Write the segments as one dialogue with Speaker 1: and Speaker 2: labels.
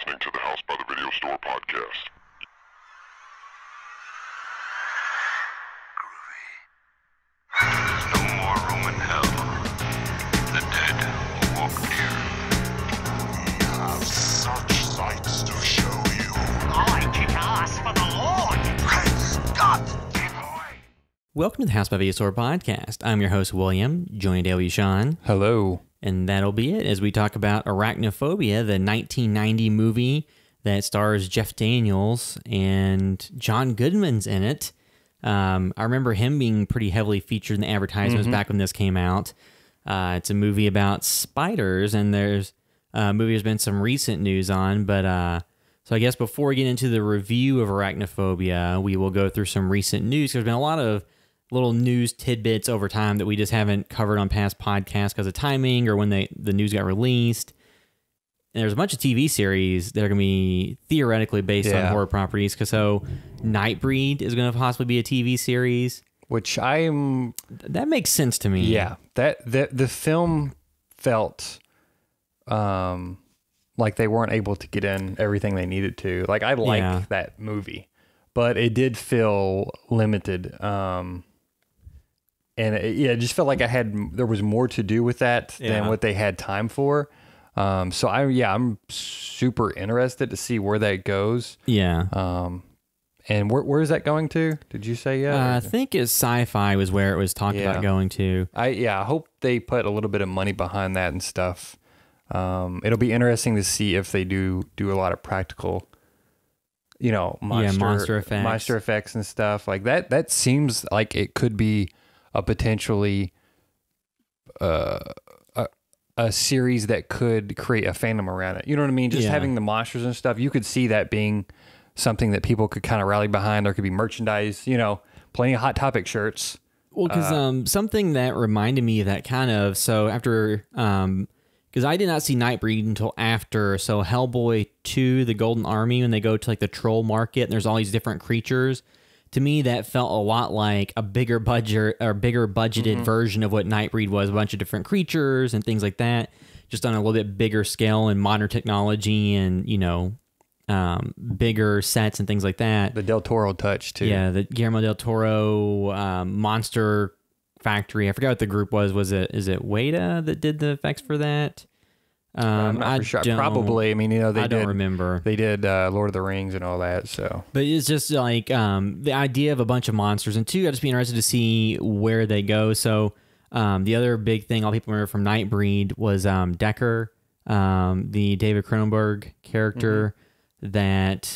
Speaker 1: listening to the House by the Video Store podcast.
Speaker 2: There's no more room in hell. The dead will walk here.
Speaker 3: We have such sights to show you.
Speaker 4: I kick ass for the Lord!
Speaker 3: Praise God! Get away!
Speaker 5: Welcome to the House by Video Store podcast. I'm your host, William, joined daily with Sean.
Speaker 6: Hello.
Speaker 5: And that'll be it as we talk about Arachnophobia, the 1990 movie that stars Jeff Daniels and John Goodman's in it. I remember him being pretty heavily featured in the advertisements back when this came out. It's a movie about spiders, and there's a movie there's been some recent news on. But so I guess before we get into the review of Arachnophobia, we will go through some recent news. There's been a lot of little news tidbits over time that we just haven't covered on past podcasts because of timing or when the news got released. And there's a bunch of TV series that are going to be theoretically based on horror properties. So Nightbreed is going to possibly be a TV series.
Speaker 6: Which
Speaker 5: That makes sense to me.
Speaker 6: Yeah. The film felt like they weren't able to get in everything they needed to. Like, I like that movie, but it did feel limited. And it just felt like there was more to do with that than what they had time for. So I'm super interested to see where that goes.
Speaker 5: Yeah.
Speaker 6: And where is that going to? Did you say yet?
Speaker 5: I think it's Sci-Fi was where it was talked about going to.
Speaker 6: I hope they put a little bit of money behind that and stuff. It'll be interesting to see if they do a lot of practical, monster effects and stuff like that. That seems like it could be a potentially a series that could create a fandom around it. You know what I mean? Just having the monsters and stuff, you could see that being something that people could kind of rally behind. There could be merchandise, plenty of Hot Topic shirts.
Speaker 5: Well, because something that reminded me of that kind of, so after, because I did not see Nightbreed until after, so Hellboy 2, The Golden Army, when they go to like the troll market and there's all these different creatures. To me, that felt a lot like a bigger budget or bigger budgeted version of what Nightbreed was, a bunch of different creatures and things like that, just on a little bit bigger scale and modern technology and, bigger sets and things like that.
Speaker 6: The Del Toro touch, too.
Speaker 5: Yeah, the Guillermo del Toro Monster Factory. I forgot what the group was. Is it Weta that did the effects for that?
Speaker 6: I'm not for sure. Probably. I mean, I don't remember. They did Lord of the Rings and all that. So,
Speaker 5: but it's just like the idea of a bunch of monsters, and two, I'd just be interested to see where they go. So, the other big thing all people remember from Nightbreed was Decker, the David Cronenberg character that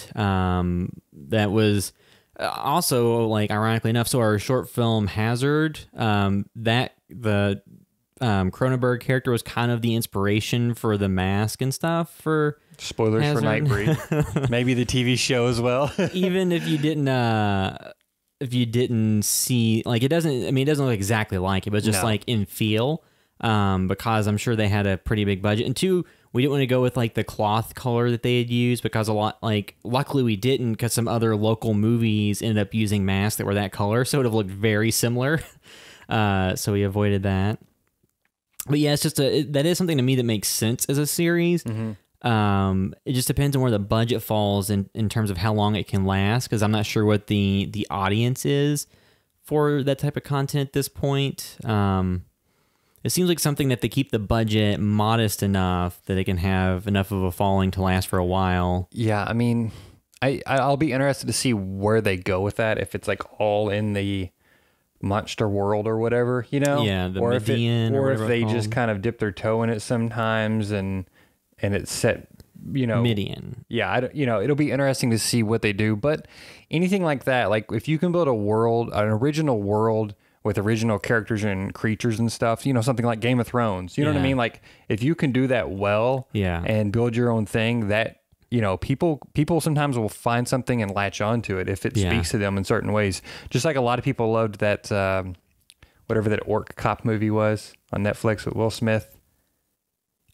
Speaker 5: was also, like, ironically enough. So our short film Hazard, that the Cronenberg character was kind of the inspiration for the mask and stuff for
Speaker 6: spoilers
Speaker 5: Hazard.
Speaker 6: for Nightbreed. Maybe the TV show as well.
Speaker 5: Even if you didn't see, like, it doesn't look exactly like it, but just like in feel, because I'm sure they had a pretty big budget. And two, we didn't want to go with like the cloth color that they had used because luckily we didn't, because some other local movies ended up using masks that were that color. So it would have looked very similar. So we avoided that. But yeah, it's just that is something to me that makes sense as a series. It just depends on where the budget falls in terms of how long it can last, because I'm not sure what the audience is for that type of content at this point. It seems like something that they keep the budget modest enough that it can have enough of a following to last for a while.
Speaker 6: Yeah, I mean, I'll be interested to see where they go with that, if it's like all in the monster world or whatever,
Speaker 5: the Median,
Speaker 6: or if they just kind of dip their toe in it sometimes and it's set,
Speaker 5: Median.
Speaker 6: Yeah, it'll be interesting to see what they do. But anything like that, like if you can build an original world with original characters and creatures and stuff, something like Game of Thrones, what I mean? Like if you can do that well, and build your own thing, that people sometimes will find something and latch onto it if it speaks to them in certain ways. Just like a lot of people loved that, whatever that orc cop movie was on Netflix with Will Smith.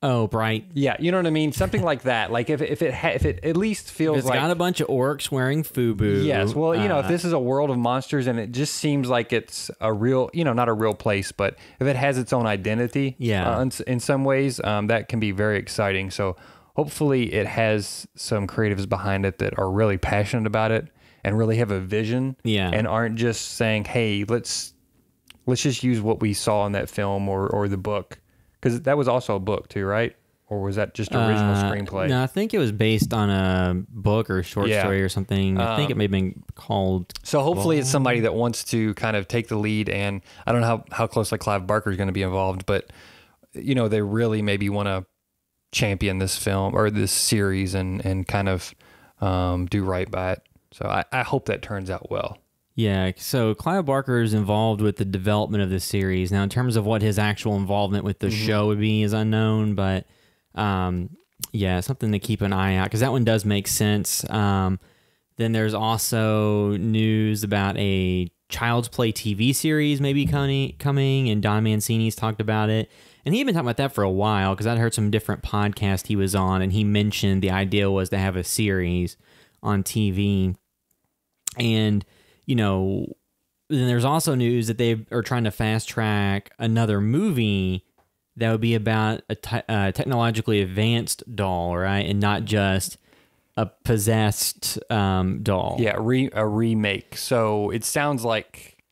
Speaker 5: Oh, Bright.
Speaker 6: Yeah, you know what I mean? Something like that. Like if it at least feels
Speaker 5: it's got a bunch of orcs wearing FUBU.
Speaker 6: Yes, well, if this is a world of monsters and it just seems like it's a real, not a real place, but if it has its own identity, in some ways, that can be very exciting. So hopefully it has some creatives behind it that are really passionate about it and really have a vision.
Speaker 5: Yeah.
Speaker 6: And aren't just saying, hey, let's just use what we saw in that film or the book. Because that was also a book too, right? Or was that just original screenplay?
Speaker 5: No, I think it was based on a book or a short story or something. I think it may have been called...
Speaker 6: So hopefully it's somebody that wants to kind of take the lead, and I don't know how closely Clive Barker is going to be involved, but they really maybe want to champion this film or this series and kind of do right by it. So I hope that turns out well.
Speaker 5: Yeah, so Clive Barker is involved with the development of this series. Now, in terms of what his actual involvement with the show would be is unknown, but yeah, something to keep an eye out, because that one does make sense. Then there's also news about a Child's Play TV series maybe coming, and Don Mancini's talked about it. And he had been talking about that for a while, because I'd heard some different podcasts he was on, and he mentioned the idea was to have a series on TV. And, then there's also news that they are trying to fast track another movie that would be about a technologically advanced doll, right? And not just a possessed doll.
Speaker 6: Yeah, a remake. So it sounds like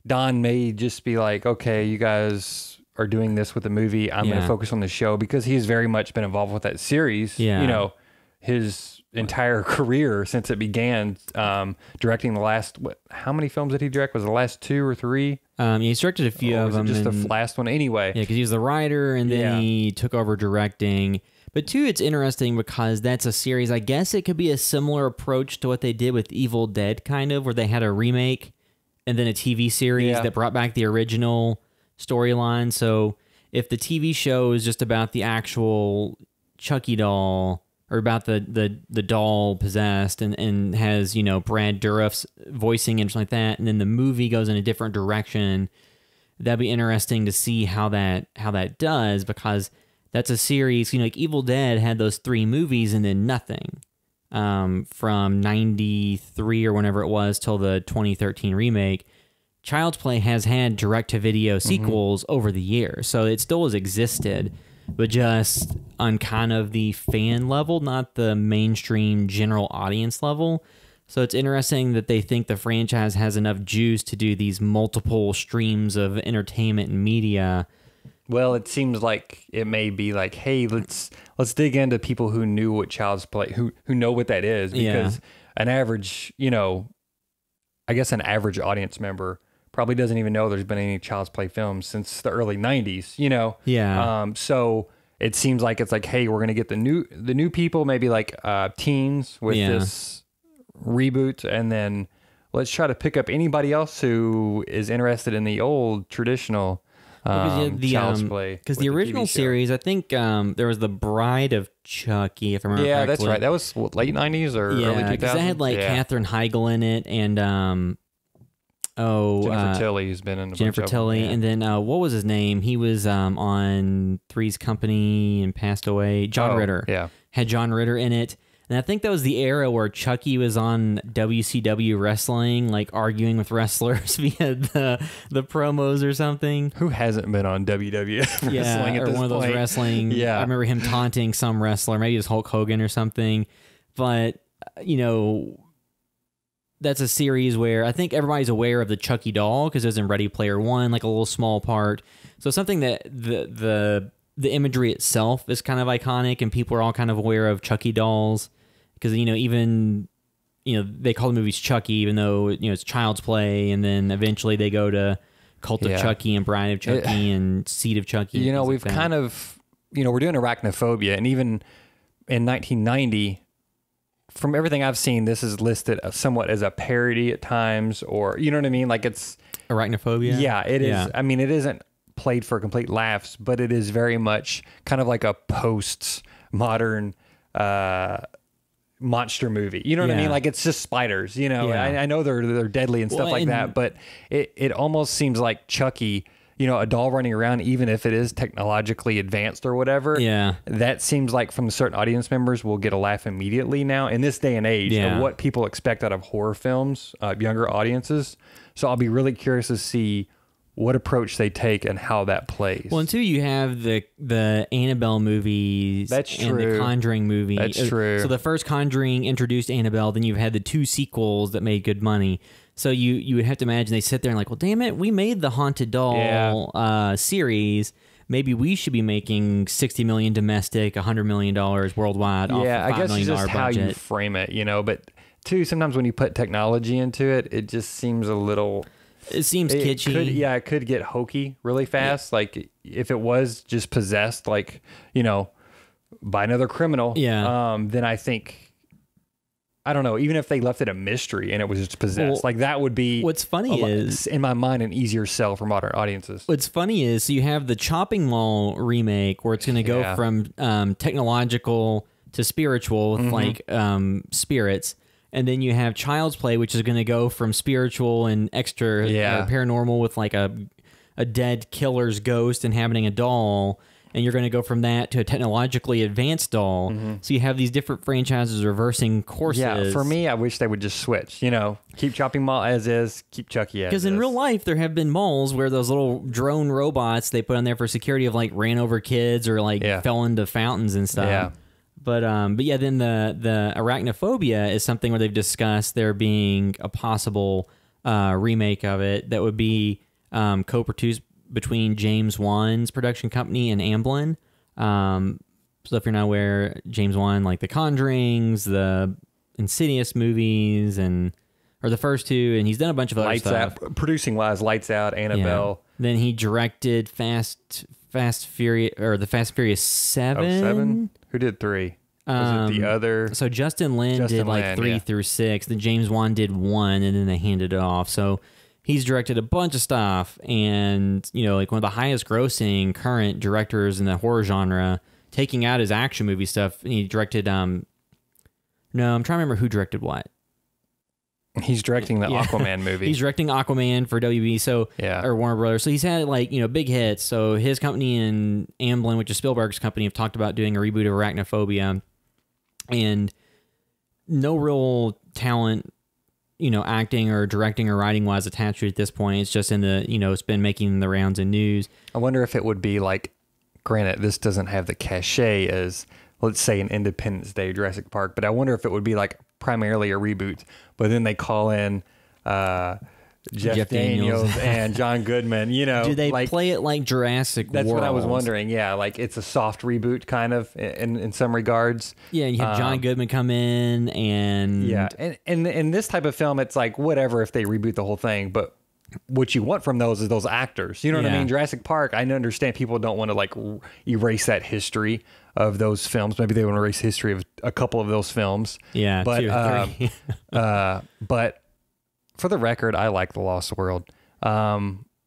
Speaker 6: Don may just be like, okay, you guys are doing this with the movie. I'm going to focus on the show, because he's very much been involved with that series.
Speaker 5: Yeah.
Speaker 6: His entire career since it began, directing the last, how many films did he direct? Was it the last 2 or 3?
Speaker 5: He's directed a few of them.
Speaker 6: Just the last one anyway.
Speaker 5: Yeah, because he was the writer, and then he took over directing. But too, it's interesting because that's a series. I guess it could be a similar approach to what they did with Evil Dead, kind of, where they had a remake and then a TV series that brought back the original storyline. So if the TV show is just about the actual Chucky doll, or about the doll possessed, and has, Brad Dourif's voicing and something like that, and then the movie goes in a different direction, that'd be interesting to see how that does, because that's a series, like Evil Dead had those 3 movies and then nothing from 93 or whenever it was till the 2013 remake. Child's Play has had direct-to-video sequels over the years, so it still has existed, but just on kind of the fan level, not the mainstream general audience level. So it's interesting that they think the franchise has enough juice to do these multiple streams of entertainment and media.
Speaker 6: Well, it seems like it may be like, hey, let's dig into people who knew what Child's Play, who know what that is, because an average, I guess an average audience member probably doesn't even know there's been any Child's Play films since the early 90s,
Speaker 5: Yeah.
Speaker 6: So it seems like it's like, hey, we're going to get the new people, maybe like teens with this reboot, and then let's try to pick up anybody else who is interested in the old traditional Child's Play.
Speaker 5: Because the original series, I think there was The Bride of Chucky, if I remember correctly.
Speaker 6: That's right. That was late 90s or early 2000s?
Speaker 5: Because that had like Katherine Heigl in it, and
Speaker 6: Jennifer Tilly, who's been in
Speaker 5: Jennifer Tilly, and then what was his name? He was on Three's Company and passed away. John Ritter.
Speaker 6: Yeah,
Speaker 5: had John Ritter in it, and I think that was the era where Chucky was on WCW wrestling, like arguing with wrestlers via the promos or something.
Speaker 6: Who hasn't been on WWF wrestling at
Speaker 5: or
Speaker 6: this
Speaker 5: one of those
Speaker 6: point?
Speaker 5: wrestling.
Speaker 6: Yeah,
Speaker 5: I remember him taunting some wrestler, maybe it was Hulk Hogan or something, but that's a series where I think everybody's aware of the Chucky doll because it was in Ready Player One, like a little small part. So something that the imagery itself is kind of iconic, and people are all kind of aware of Chucky dolls because even they call the movies Chucky, even though it's Child's Play, and then eventually they go to Cult of Chucky and Bride of Chucky and Seed of Chucky.
Speaker 6: We've kind of we're doing Arachnophobia, and even in 1990. From everything I've seen, this is listed somewhat as a parody at times, or you know what I mean? Like it's
Speaker 5: Arachnophobia.
Speaker 6: Yeah, it is. I mean, it isn't played for complete laughs, but it is very much kind of like a post-modern monster movie. You know what I mean? Like it's just spiders. I know they're deadly and stuff like that, but it almost seems like Chucky. A doll running around, even if it is technologically advanced or whatever, that seems like from certain audience members will get a laugh immediately now in this day and age of what people expect out of horror films, younger audiences. So I'll be really curious to see what approach they take and how that plays.
Speaker 5: Well, and two, you have the Annabelle movies.
Speaker 6: That's
Speaker 5: and
Speaker 6: true.
Speaker 5: the Conjuring movie.
Speaker 6: That's true.
Speaker 5: So the first Conjuring introduced Annabelle, then you've had the 2 sequels that made good money. So you would have to imagine they sit there and like, well, damn it, we made the Haunted Doll series. Maybe we should be making $60 million domestic, $100 million worldwide. Off
Speaker 6: Yeah,
Speaker 5: a $5
Speaker 6: I guess
Speaker 5: million
Speaker 6: it's just how
Speaker 5: budget.
Speaker 6: you frame it, you know. But two, sometimes when you put technology into it, it just seems a little.
Speaker 5: It seems kitschy.
Speaker 6: It could get hokey really fast. Yeah. Like if it was just possessed, like, you know, by another criminal.
Speaker 5: Yeah.
Speaker 6: Then I think, I don't know, even if they left it a mystery and it was just possessed,
Speaker 5: Well,
Speaker 6: like that would be.
Speaker 5: What's funny is,
Speaker 6: in my mind, an easier sell for modern audiences.
Speaker 5: What's funny is, so you have the Chopping Mall remake where it's going to go from technological to spiritual with like spirits. And then you have Child's Play, which is going to go from spiritual and extra paranormal with like a dead killer's ghost inhabiting a doll. And you're going to go from that to a technologically advanced doll. So you have these different franchises reversing courses.
Speaker 6: Yeah, for me, I wish they would just switch. You know, keep Chopping Mall as is, keep Chucky as is.
Speaker 5: Because in real life, there have been malls where those little drone robots they put on there for security have like ran over kids or like fell into fountains and stuff.
Speaker 6: Yeah.
Speaker 5: But yeah, then the Arachnophobia is something where they've discussed there being a possible remake of it that would be co-produced between James Wan's production company and Amblin. So if you're not aware, James Wan, like The Conjurings, the Insidious movies, or the first 2, and he's done a bunch of other stuff.
Speaker 6: Producing wise, Lights Out, Annabelle.
Speaker 5: Yeah. Then he directed Fast Furious, or the Fast Furious 7.
Speaker 6: Oh, 7? Who did 3? Was it the other?
Speaker 5: So Justin Lin did like 3 through 6. Then James Wan did 1, and then they handed it off. So he's directed a bunch of stuff, and you know, like one of the highest grossing current directors in the horror genre, taking out his action movie stuff. And he directed no, I'm trying to remember who directed what.
Speaker 6: He's directing the Aquaman movie.
Speaker 5: He's directing Aquaman for WB, or Warner Brothers. So he's had like, you know, big hits. So his company and Amblin, which is Spielberg's company, have talked about doing a reboot of Arachnophobia, and no real talent, you know, acting or directing or writing wise attached to it at this point. It's just in the, you know, it's been making the rounds in news.
Speaker 6: I wonder if it would be like, granted, this doesn't have the cachet as, let's say, an Independence Day, Jurassic Park, but I wonder if it would be like primarily a reboot, but then they call in Jeff Daniels and John Goodman, you know.
Speaker 5: Do they like, play it like Jurassic World?
Speaker 6: That's what I was wondering. Yeah, like it's a soft reboot kind of in some regards.
Speaker 5: Yeah, you have John Goodman come in and...
Speaker 6: Yeah, and in this type of film, it's like whatever if they reboot the whole thing, but what you want from those is those actors. You know what I mean? Jurassic Park, I understand people don't want to like erase that history of those films. Maybe they want to erase history of a couple of those films.
Speaker 5: Yeah,
Speaker 6: but
Speaker 5: 2 or 3.
Speaker 6: But for the record, I like The Lost World.
Speaker 5: I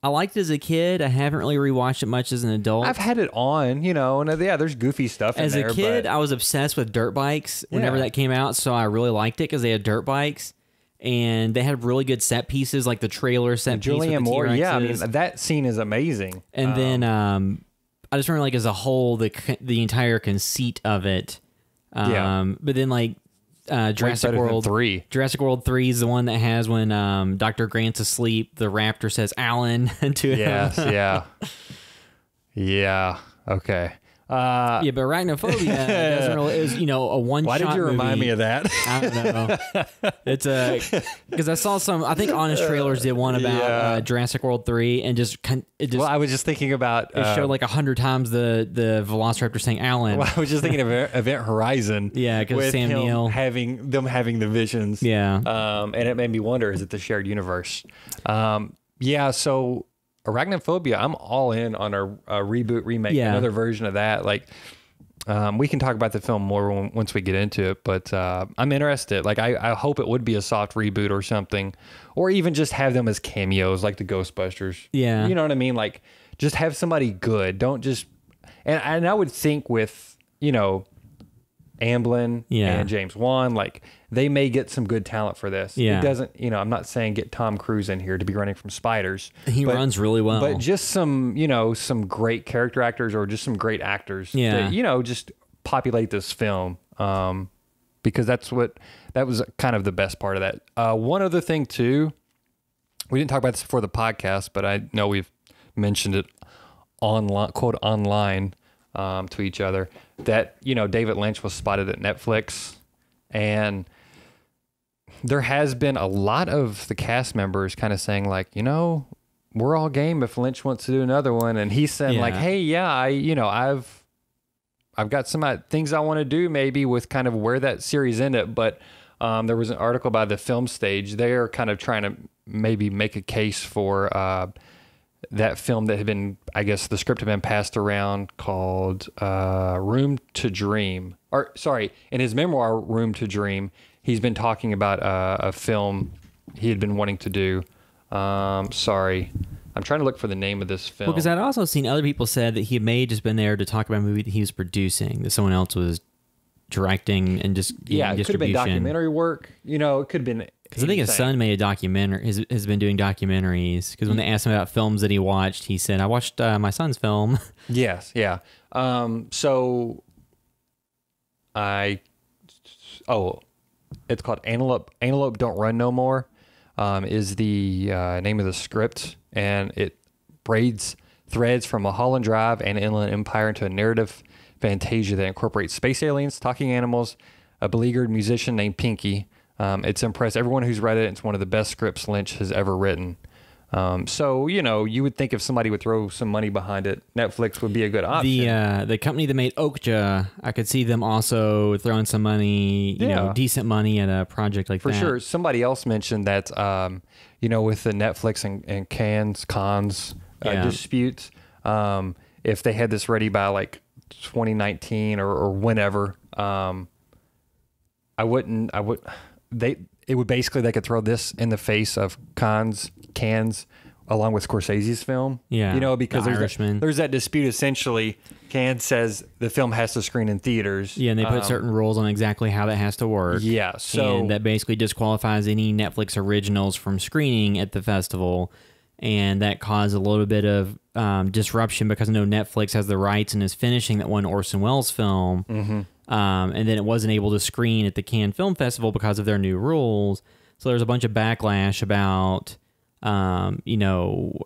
Speaker 5: liked it as a kid. I haven't really rewatched it much as an adult.
Speaker 6: I've had it on, you know, and there's goofy stuff in there.
Speaker 5: As a kid, I was obsessed with dirt bikes whenever that came out, so I really liked it because they had dirt bikes. And they had really good set pieces, like the trailer set piece with the
Speaker 6: Julianne Moore,
Speaker 5: T-Rexes.
Speaker 6: I mean, that scene is amazing.
Speaker 5: And then I just remember, like, as a whole, the entire conceit of it. But then, like, Jurassic World
Speaker 6: 3.
Speaker 5: Jurassic World 3 is the one that has when Dr. Grant's asleep, the raptor says Alan to him.
Speaker 6: Yes, yeah. Okay.
Speaker 5: But Arachnophobia doesn't really, is, you know, a one-shot
Speaker 6: Why did you remind me of that?
Speaker 5: I don't know. It's because I saw I think Honest Trailers did one about Jurassic World 3, and well,
Speaker 6: I was just thinking about
Speaker 5: it showed like 100 times the Velociraptor saying Alan.
Speaker 6: Well, I was just thinking of Event Horizon.
Speaker 5: Yeah, because Sam Neill
Speaker 6: having the visions.
Speaker 5: Yeah.
Speaker 6: And it made me wonder, is it the shared universe? So Arachnophobia, I'm all in on a reboot, remake, another version of that. Like, we can talk about the film more once we get into it, but I'm interested. Like, I hope it would be a soft reboot or something, or even just have them as cameos, like the Ghostbusters.
Speaker 5: Yeah,
Speaker 6: you know what I mean. Like, just have somebody good. Don't just and I would think with, you know, Amblin and James Wan, like they may get some good talent for this.
Speaker 5: Yeah.
Speaker 6: It doesn't, you know, I'm not saying get Tom Cruise in here to be running from spiders.
Speaker 5: He runs really well.
Speaker 6: But just some, you know, some great character actors or just some great actors that, you know, just populate this film. Because that was kind of the best part of that. One other thing too, we didn't talk about this before the podcast, but I know we've mentioned it online, quote online, to each other, that, you know, David Lynch was spotted at Netflix, and there has been a lot of the cast members kind of saying like, you know, we're all game if Lynch wants to do another one. And he said like, hey, yeah, I've got some things I want to do maybe with kind of where that series ended. But there was an article by the Film Stage. They're kind of trying to maybe make a case for that film that had been, I guess the script had been passed around, called Room to Dream. Or sorry, in his memoir, Room to Dream, he's been talking about a film he had been wanting to do. Sorry, I'm trying to look for the name of this film.
Speaker 5: Well, because I'd also seen other people said that he may have just been there to talk about a movie that he was producing, that someone else was directing and just
Speaker 6: it could have been documentary work. You know, it could have been.
Speaker 5: Because I think his son made a documentary, has been doing documentaries. Because when they asked him about films that he watched, he said, "I watched my son's film."
Speaker 6: Yes, yeah. So it's called Antelope Don't Run No More. Is the name of the script, and it braids threads from Mulholland Drive and Inland Empire into a narrative fantasia that incorporates space aliens, talking animals, a beleaguered musician named Pinky. It's impressed everyone who's read it. It's one of the best scripts Lynch has ever written. So, you know, you would think if somebody would throw some money behind it, Netflix would be a good option.
Speaker 5: The company that made Okja, I could see them also throwing some money, you know, decent money at a project like that.
Speaker 6: For sure. Somebody else mentioned that, you know, with the Netflix and Cannes disputes, if they had this ready by like 2019 or whenever, it would basically, they could throw this in the face of Cannes along with Scorsese's film.
Speaker 5: Yeah.
Speaker 6: You know, because
Speaker 5: The
Speaker 6: there's that dispute. Essentially, Cannes says the film has to screen in theaters.
Speaker 5: Yeah, and they put certain rules on exactly how that has to work.
Speaker 6: Yeah, so
Speaker 5: and that basically disqualifies any Netflix originals from screening at the festival. And that caused a little bit of disruption because I know Netflix has the rights and is finishing that one Orson Welles film. Mm-hmm. And then it wasn't able to screen at the Cannes Film Festival because of their new rules. So there's a bunch of backlash about, you know,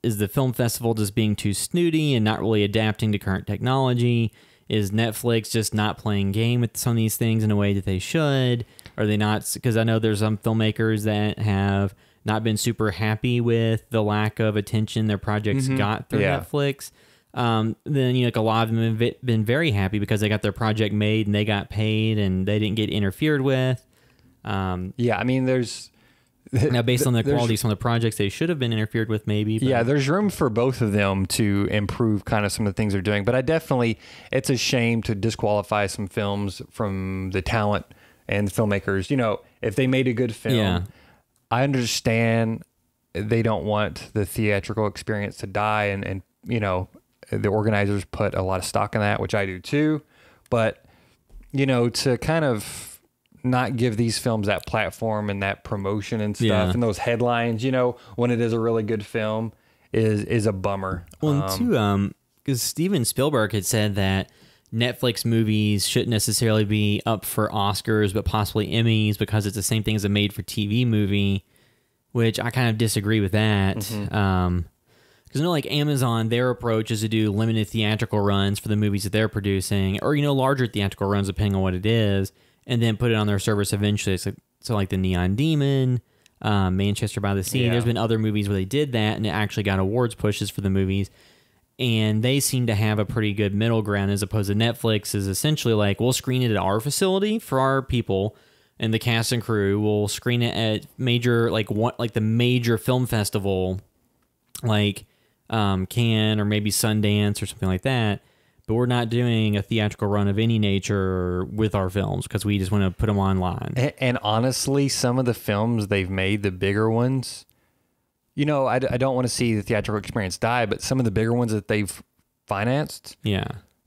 Speaker 5: is the film festival just being too snooty and not really adapting to current technology? Is Netflix just not playing game with some of these things in a way that they should? Are they not? Because I know there's some filmmakers that have not been super happy with the lack of attention their projects got through Netflix. Then, you know, like a lot of them have been very happy because they got their project made and they got paid and they didn't get interfered with.
Speaker 6: I mean, there's
Speaker 5: now based on the quality of some of the projects, they should have been interfered with maybe. But.
Speaker 6: Yeah, there's room for both of them to improve kind of some of the things they're doing. But it's a shame to disqualify some films from the talent and the filmmakers. You know, if they made a good film, I understand they don't want the theatrical experience to die, and you know, the organizers put a lot of stock in that, which I do too. But, you know, to kind of not give these films that platform and that promotion and stuff and those headlines, you know, when it is a really good film is a bummer.
Speaker 5: Well, and too, because Steven Spielberg had said that Netflix movies shouldn't necessarily be up for Oscars, but possibly Emmys because it's the same thing as a made-for-TV movie, which I kind of disagree with that. Because, you know, like Amazon, their approach is to do limited theatrical runs for the movies that they're producing, or, you know, larger theatrical runs depending on what it is, and then put it on their service eventually. So like the Neon Demon, Manchester by the Sea. There's been other movies where they did that, and it actually got awards pushes for the movies. And they seem to have a pretty good middle ground, as opposed to Netflix is essentially like, we'll screen it at our facility for our people and the cast and crew. We'll screen it at major, like the major film festival, like Cannes or maybe Sundance or something like that. But we're not doing a theatrical run of any nature with our films because we just want to put them online.
Speaker 6: And honestly, some of the films they've made, the bigger ones, you know, I don't want to see the theatrical experience die, but some of the bigger ones that they've financed,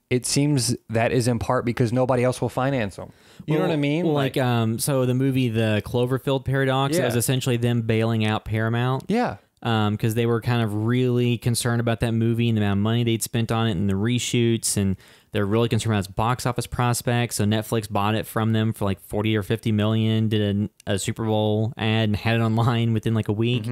Speaker 6: it seems that is in part because nobody else will finance them. You know what I mean?
Speaker 5: Well, like so the movie The Cloverfield Paradox, it was essentially them bailing out Paramount.
Speaker 6: Yeah.
Speaker 5: Because they were kind of really concerned about that movie and the amount of money they'd spent on it and the reshoots, and they're really concerned about its box office prospects. So Netflix bought it from them for like 40 or 50 million, did a Super Bowl ad and had it online within like a week.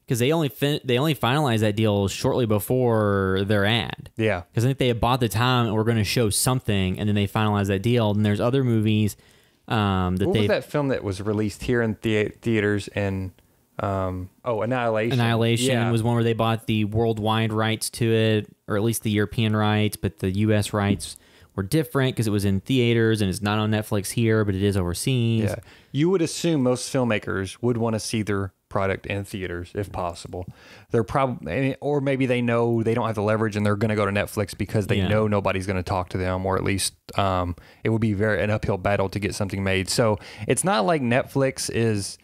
Speaker 5: because they only finalized that deal shortly before their ad.
Speaker 6: Yeah.
Speaker 5: Because I think they had bought the time and were going to show something, and then they finalized that deal. And there's other movies that
Speaker 6: what was that film that was released here in theaters and Annihilation.
Speaker 5: Annihilation was one where they bought the worldwide rights to it, or at least the European rights, but the U.S. rights were different because it was in theaters and it's not on Netflix here, but it is overseas.
Speaker 6: Yeah. You would assume most filmmakers would want to see their product in theaters if possible. They're probably, or maybe they know they don't have the leverage and they're going to go to Netflix because they know nobody's going to talk to them, or at least it would be an uphill battle to get something made. So it's not like Netflix is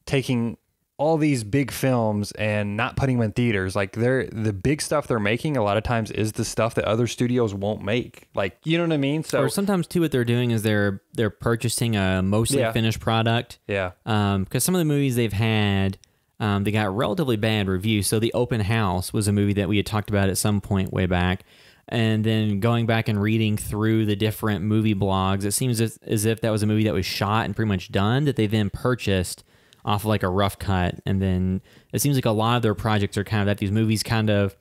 Speaker 6: taking all these big films and not putting them in theaters. Like the big stuff they're making a lot of times is the stuff that other studios won't make. Like, you know what I mean? So,
Speaker 5: or sometimes too, what they're doing is they're purchasing a mostly finished product.
Speaker 6: Yeah.
Speaker 5: Because some of the movies they've had, they got relatively bad reviews. So The Open House was a movie that we had talked about at some point way back. And then going back and reading through the different movie blogs, it seems as if that was a movie that was shot and pretty much done, that they then purchased off of like a rough cut. And then it seems like a lot of their projects are kind of that these movies kind of,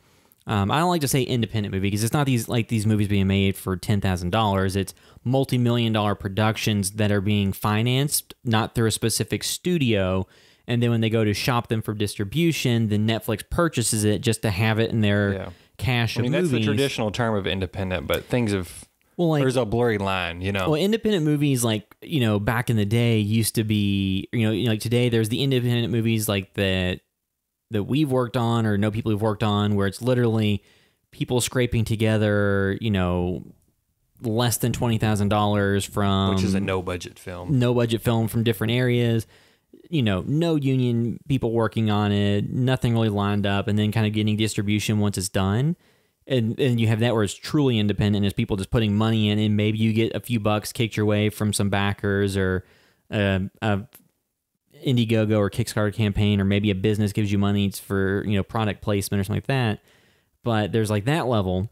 Speaker 5: I don't like to say independent movie because it's not these movies being made for $10,000. It's multi-million-dollar productions that are being financed, not through a specific studio. And then when they go to shop them for distribution, then Netflix purchases it just to have it in their cache of movies.
Speaker 6: That's the traditional term of independent, but things have...
Speaker 5: Well, like,
Speaker 6: there's a blurry line, you know.
Speaker 5: Well, independent movies, like, you know, back in the day used to be, you know, like today there's the independent movies like that we've worked on or know people who've worked on, where it's literally people scraping together, you know, less than $20,000 from,
Speaker 6: which is a no budget film
Speaker 5: from different areas. You know, no union people working on it, nothing really lined up, and then kind of getting distribution once it's done. And you have that where it's truly independent, is people just putting money in, and maybe you get a few bucks kicked your way from some backers or a Indiegogo or Kickstarter campaign, or maybe a business gives you money for, you know, product placement or something like that. But there's like that level.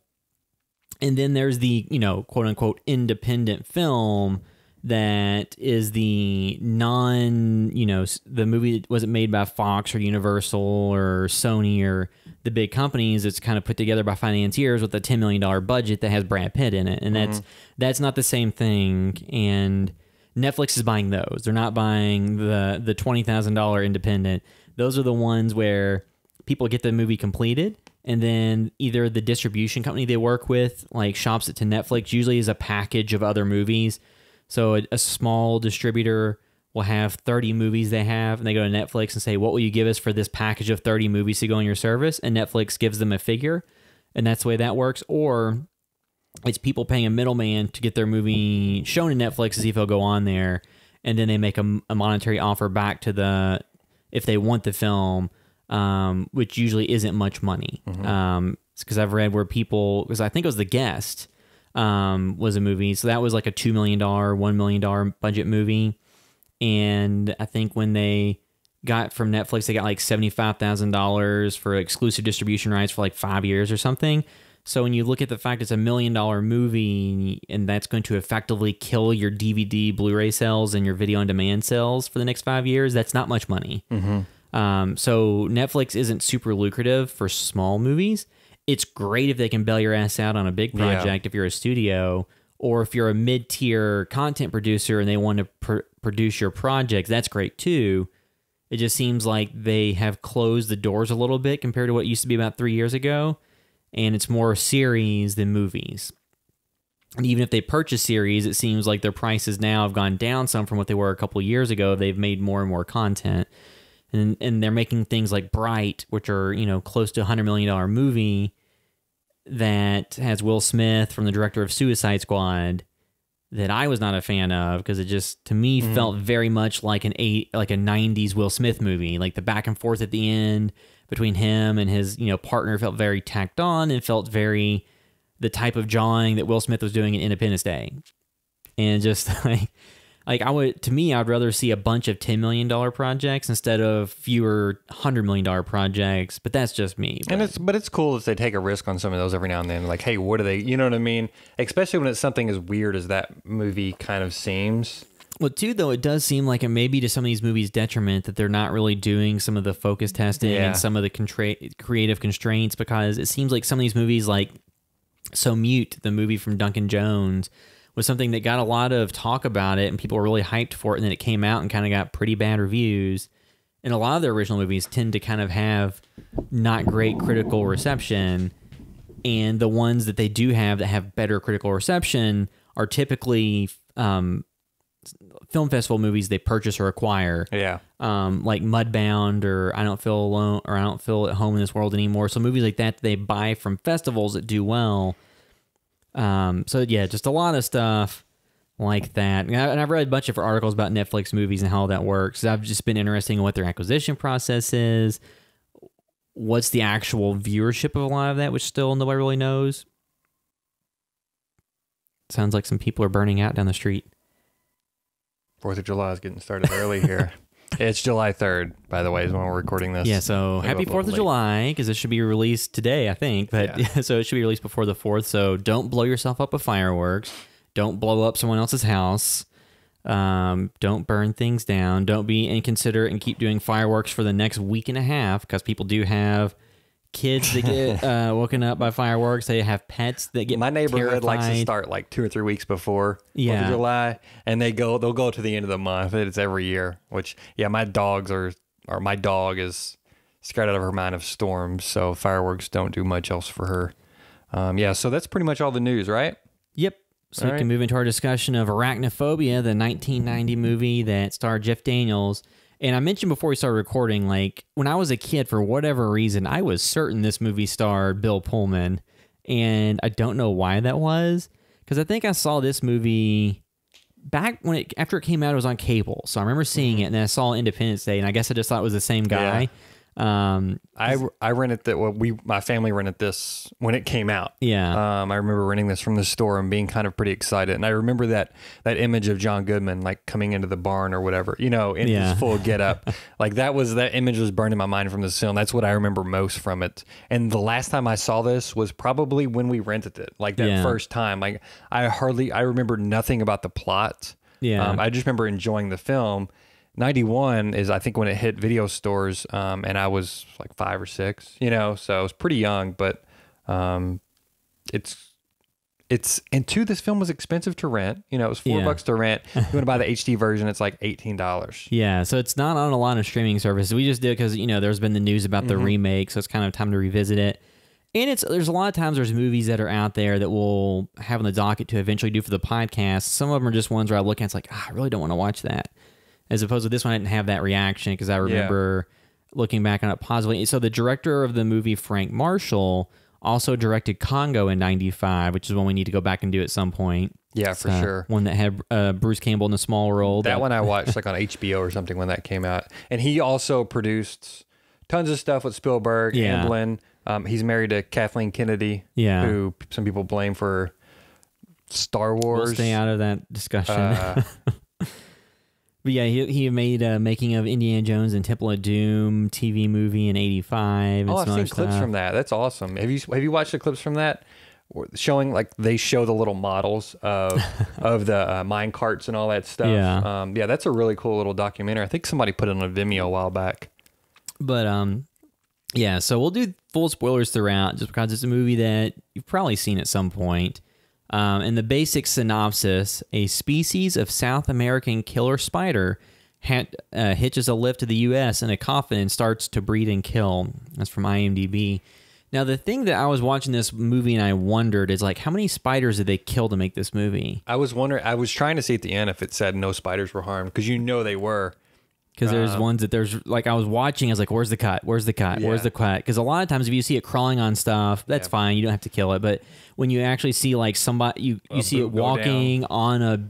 Speaker 5: And then there's the, you know, quote unquote independent film that is the you know, the movie that wasn't made by Fox or Universal or Sony or the big companies. It's kind of put together by financiers with a $10 million budget that has Brad Pitt in it. And that's not the same thing. And Netflix is buying those. They're not buying the $20,000 independent. Those are the ones where people get the movie completed, and then either the distribution company they work with like shops it to Netflix, usually as a package of other movies. So a small distributor will have 30 movies they have, and they go to Netflix and say, what will you give us for this package of 30 movies to go on your service? And Netflix gives them a figure, and that's the way that works. Or it's people paying a middleman to get their movie shown in Netflix to see if it'll go on there, and then they make a monetary offer back to if they want the film, which usually isn't much money. Because I've read where because I think it was The Guest, was a movie. So that was like a $2 million, $1 million budget movie. And I think when they got from Netflix, they got like $75,000 for exclusive distribution rights for like 5 years or something. So when you look at the fact it's $1 million movie, and that's going to effectively kill your DVD, Blu-ray sales and your video on demand sales for the next 5 years, that's not much money. So Netflix isn't super lucrative for small movies. It's great if they can bail your ass out on a big project if you're a studio, or if you're a mid-tier content producer and they want to produce your projects, that's great too. It just seems like they have closed the doors a little bit compared to what used to be about 3 years ago, and it's more series than movies. And even if they purchase series, it seems like their prices now have gone down some from what they were a couple of years ago. They've made more and more content. And they're making things like Bright, which are, you know, close to $100 million movie that has Will Smith from the director of Suicide Squad, that I was not a fan of because it just, to me, felt very much like a 90s Will Smith movie. Like the back and forth at the end between him and his, you know, partner felt very tacked on, and felt very the type of jawing that Will Smith was doing in Independence Day. And just like I'd rather see a bunch of $10 million projects instead of fewer $100 million projects, but that's just me.
Speaker 6: But it's cool if they take a risk on some of those every now and then. Like, hey, what are they, you know what I mean? Especially when it's something as weird as that movie kind of seems.
Speaker 5: Well, too, though, it does seem like it may be to some of these movies' detriment that they're not really doing some of the focus testing and some of the creative constraints, because it seems like some of these movies, like So Mute, the movie from Duncan Jones, was something that got a lot of talk about it and people were really hyped for it, and then it came out and kind of got pretty bad reviews. And a lot of the original movies tend to kind of have not great critical reception, and the ones that they do have that have better critical reception are typically film festival movies they purchase or acquire. Yeah. Like Mudbound or I Don't Feel Alone or I Don't Feel at Home in This World Anymore. So movies like that they buy from festivals that do well. So yeah, just a lot of stuff like that. And I've read a bunch of articles about Netflix movies and how that works. I've just been interested in what their acquisition process is. What's the actual viewership of a lot of that, which still nobody really knows. Sounds like some people are burning out down the street.
Speaker 6: 4th of July is getting started early here. It's July 3rd, by the way, is when we're recording this.
Speaker 5: Yeah, so happy 4th of July, because it should be released today, I think. But yeah. So it should be released before the 4th. So don't blow yourself up with fireworks. Don't blow up someone else's house. Don't burn things down. Don't be inconsiderate and keep doing fireworks for the next week and a half, because people do have kids that get woken up by fireworks. They have pets that get
Speaker 6: My neighborhood
Speaker 5: terrified.
Speaker 6: likes to start like 2 or 3 weeks before 4th of July, and they'll go to the end of the month. It's every year, which, my my dog is scared out of her mind of storms, so fireworks don't do much else for her. So that's pretty much all the news, right?
Speaker 5: Yep. So we can move into our discussion of Arachnophobia, the 1990 movie that starred Jeff Daniels. And I mentioned before we started recording, like, when I was a kid, for whatever reason, I was certain this movie starred Bill Pullman. And I don't know why that was, because I think I saw this movie back after it came out, it was on cable. So I remember seeing it, and then I saw Independence Day, and I guess I just thought it was the same guy.
Speaker 6: Yeah. I rented that. Well, my family rented this when it came out. Yeah. I remember renting this from the store and being kind of pretty excited. And I remember that image of John Goodman, like coming into the barn or whatever, in his full getup. Like that image was burned in my mind from this film. That's what I remember most from it. And the last time I saw this was probably when we rented it, like that first time. Like I remember nothing about the plot. Yeah. I just remember enjoying the film. 91 is, I think, when it hit video stores, and I was like 5 or 6, so I was pretty young, but and two, this film was expensive to rent. It was $4 to rent. You want to buy the HD version, it's like $18.
Speaker 5: Yeah, so it's not on a lot of streaming services. We just did it because, there's been the news about the remake, so it's kind of time to revisit it. And there's a lot of times there's movies that are out there that we'll have on the docket to eventually do for the podcast. Some of them are just ones where I look at, it's like, I really don't want to watch that. As opposed to this one, I didn't have that reaction because I remember looking back on it positively. So the director of the movie, Frank Marshall, also directed Congo in 95, which is one we need to go back and do at some point.
Speaker 6: Yeah, for sure.
Speaker 5: One that had Bruce Campbell in a small role.
Speaker 6: That one I watched like on HBO or something when that came out. And he also produced tons of stuff with Spielberg, Amblin. He's married to Kathleen Kennedy, who some people blame for Star Wars.
Speaker 5: We'll stay out of that discussion. But yeah, he made a making of Indiana Jones and Temple of Doom TV movie in 85.
Speaker 6: I've seen clips from that. That's awesome. Have you watched the clips from that? Showing, like, they show the little models of the mine carts and all that stuff. Yeah. That's a really cool little documentary. I think somebody put it on Vimeo a while back.
Speaker 5: But so we'll do full spoilers throughout just because it's a movie that you've probably seen at some point. In the basic synopsis, a species of South American killer spider hitches a lift to the U.S. in a coffin and starts to breed and kill. That's from IMDb. Now, the thing that I was watching this movie and I wondered is, like, how many spiders did they kill to make this movie?
Speaker 6: I was trying to see at the end if it said no spiders were harmed, because they were.
Speaker 5: Because there's ones that I was watching, I was like, where's the cut? Where's the cut? Where's the cut? Because a lot of times if you see it crawling on stuff, that's fine. You don't have to kill it. But when you actually see, like, somebody, you see it walking on a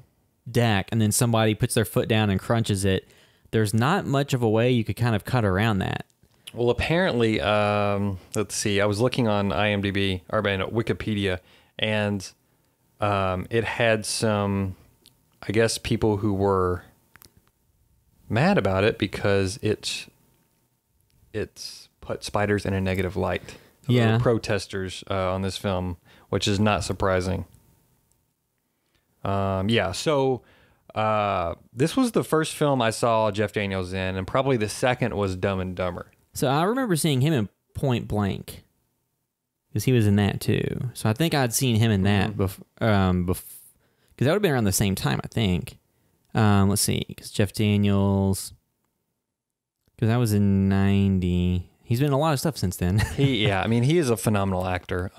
Speaker 5: deck and then somebody puts their foot down and crunches it, there's not much of a way you could kind of cut around that.
Speaker 6: Well, apparently, let's see. I was looking on IMDb, or Wikipedia, and it had some, I guess, people who were mad about it because it's put spiders in a negative light. There were protesters on this film, which is not surprising. So This was the first film I saw Jeff Daniels in, and probably the second was Dumb and Dumber.
Speaker 5: So I remember seeing him in Point Blank because he was in that too. So I think I'd seen him in that because that would have been around the same time, I think. Let's see, because Jeff Daniels, because that was in 90. He's been in a lot of stuff since then.
Speaker 6: He is a phenomenal actor.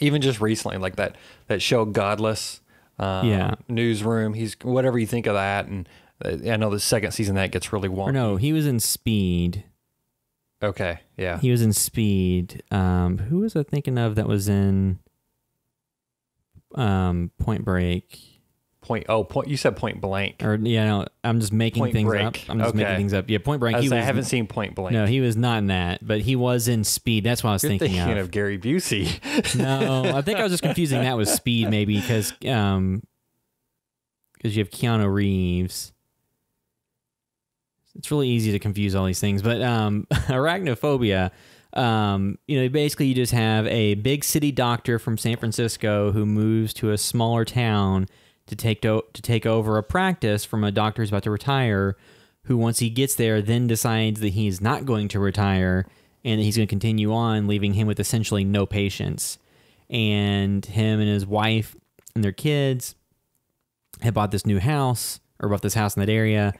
Speaker 6: Even just recently, like that show Godless, Newsroom. He's whatever you think of that, and I know the second season that gets really wonky.
Speaker 5: Or no, he was in Speed.
Speaker 6: Okay, yeah.
Speaker 5: He was in Speed. Who was I thinking of that was in Point Break?
Speaker 6: You said Point Blank.
Speaker 5: Or no, I'm just making things up. I'm just making things up. Yeah, Point Break.
Speaker 6: I haven't seen Point Blank.
Speaker 5: No, he was not in that, but he was in Speed. That's what I was
Speaker 6: You're
Speaker 5: thinking
Speaker 6: of Gary Busey.
Speaker 5: No, I think I was just confusing that with Speed, maybe because you have Keanu Reeves. It's really easy to confuse all these things, but Arachnophobia. Basically you just have a big city doctor from San Francisco who moves to a smaller town to take over a practice from a doctor who's about to retire, who once he gets there then decides that he's not going to retire and that he's going to continue on, leaving him with essentially no patients. And him and his wife and their kids have bought this house in that area.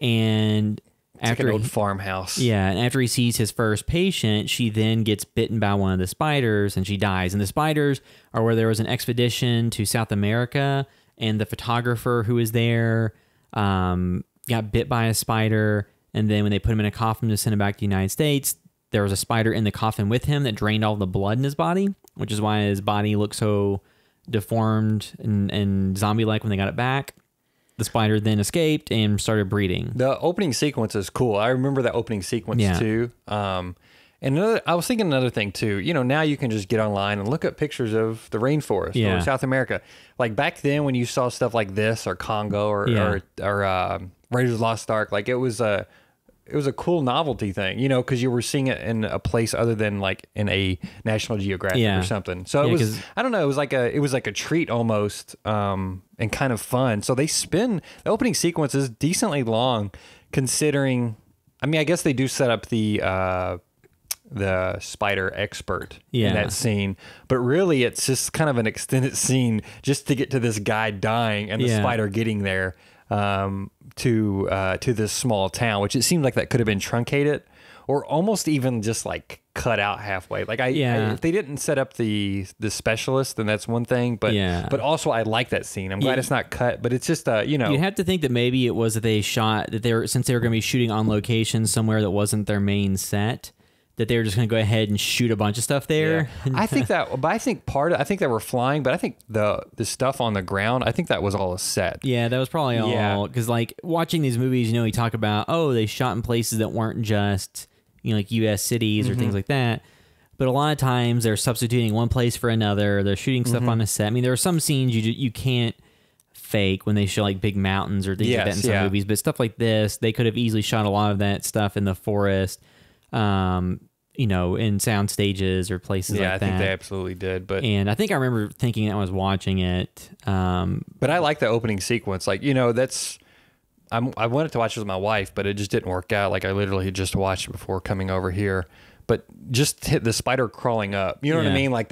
Speaker 5: And
Speaker 6: after like an old farmhouse.
Speaker 5: Yeah, and after he sees his first patient, she then gets bitten by one of the spiders and she dies. And the spiders are where there was an expedition to South America, and the photographer who was there got bit by a spider, and then when they put him in a coffin to send him back to the United States, there was a spider in the coffin with him that drained all the blood in his body, which is why his body looked so deformed and zombie-like when they got it back. The spider then escaped and started breeding.
Speaker 6: The opening sequence is cool. I remember that opening sequence too. And I was thinking another thing too. Now you can just get online and look up pictures of the rainforest or South America. Like back then, when you saw stuff like this or Congo or Raiders of the Lost Ark, like it was a cool novelty thing, because you were seeing it in a place other than like in a National Geographic or something. So it was, I don't know, it was like a treat almost, and kind of fun. So the opening sequence is decently long, considering. I mean, I guess they do set up the spider expert in that scene, but really it's just kind of an extended scene just to get to this guy dying and the spider getting there. To this small town, which it seemed like that could have been truncated or almost even just like cut out halfway. Like if they didn't set up the specialist, then that's one thing. But also I like that scene. I'm glad it's not cut, but it's just you
Speaker 5: have to think that maybe it was that they shot that since they were going to be shooting on location somewhere that wasn't their main set, that they were just going to go ahead and shoot a bunch of stuff there.
Speaker 6: Yeah. I think they were flying, but I think the stuff on the ground, I think that was all a set.
Speaker 5: Yeah, that was probably all. Because like watching these movies, you talk about, they shot in places that weren't just, like U.S. cities or things like that. But a lot of times they're substituting one place for another. They're shooting stuff on a set. I mean, there are some scenes you can't fake when they show like big mountains or things like that in some movies. But stuff like this, they could have easily shot a lot of that stuff in the forest. In sound stages or places like that. Yeah, I
Speaker 6: think they absolutely did.
Speaker 5: And I think I remember thinking I was watching it.
Speaker 6: But I like the opening sequence. Like, I wanted to watch it with my wife, but it just didn't work out. Like, I literally just watched it before coming over here. But just hit the spider crawling up. You know what I mean? Like,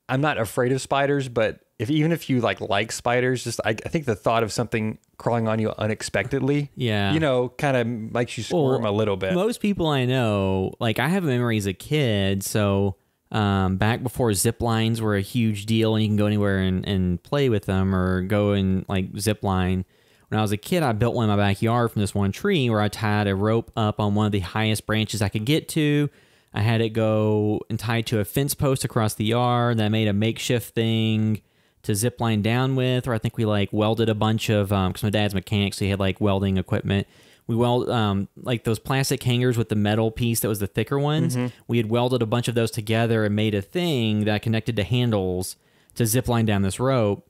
Speaker 6: I'm not afraid of spiders, but even if you like spiders, just I think the thought of something crawling on you unexpectedly, kind of makes you squirm a little bit.
Speaker 5: Most people I know, like I have a memory as a kid, so back before zip lines were a huge deal and you can go anywhere and play with them or go and like zip line. When I was a kid, I built one in my backyard from this one tree where I tied a rope up on one of the highest branches I could get to. I had it go and tied to a fence post across the yard. Then I made a makeshift thing to zip line down with, or I think we like welded a bunch of, because my dad's mechanic, so he had like welding equipment. We weld like those plastic hangers with the metal piece that was the thicker ones. We had welded a bunch of those together and made a thing that I connected to handles to zip line down this rope.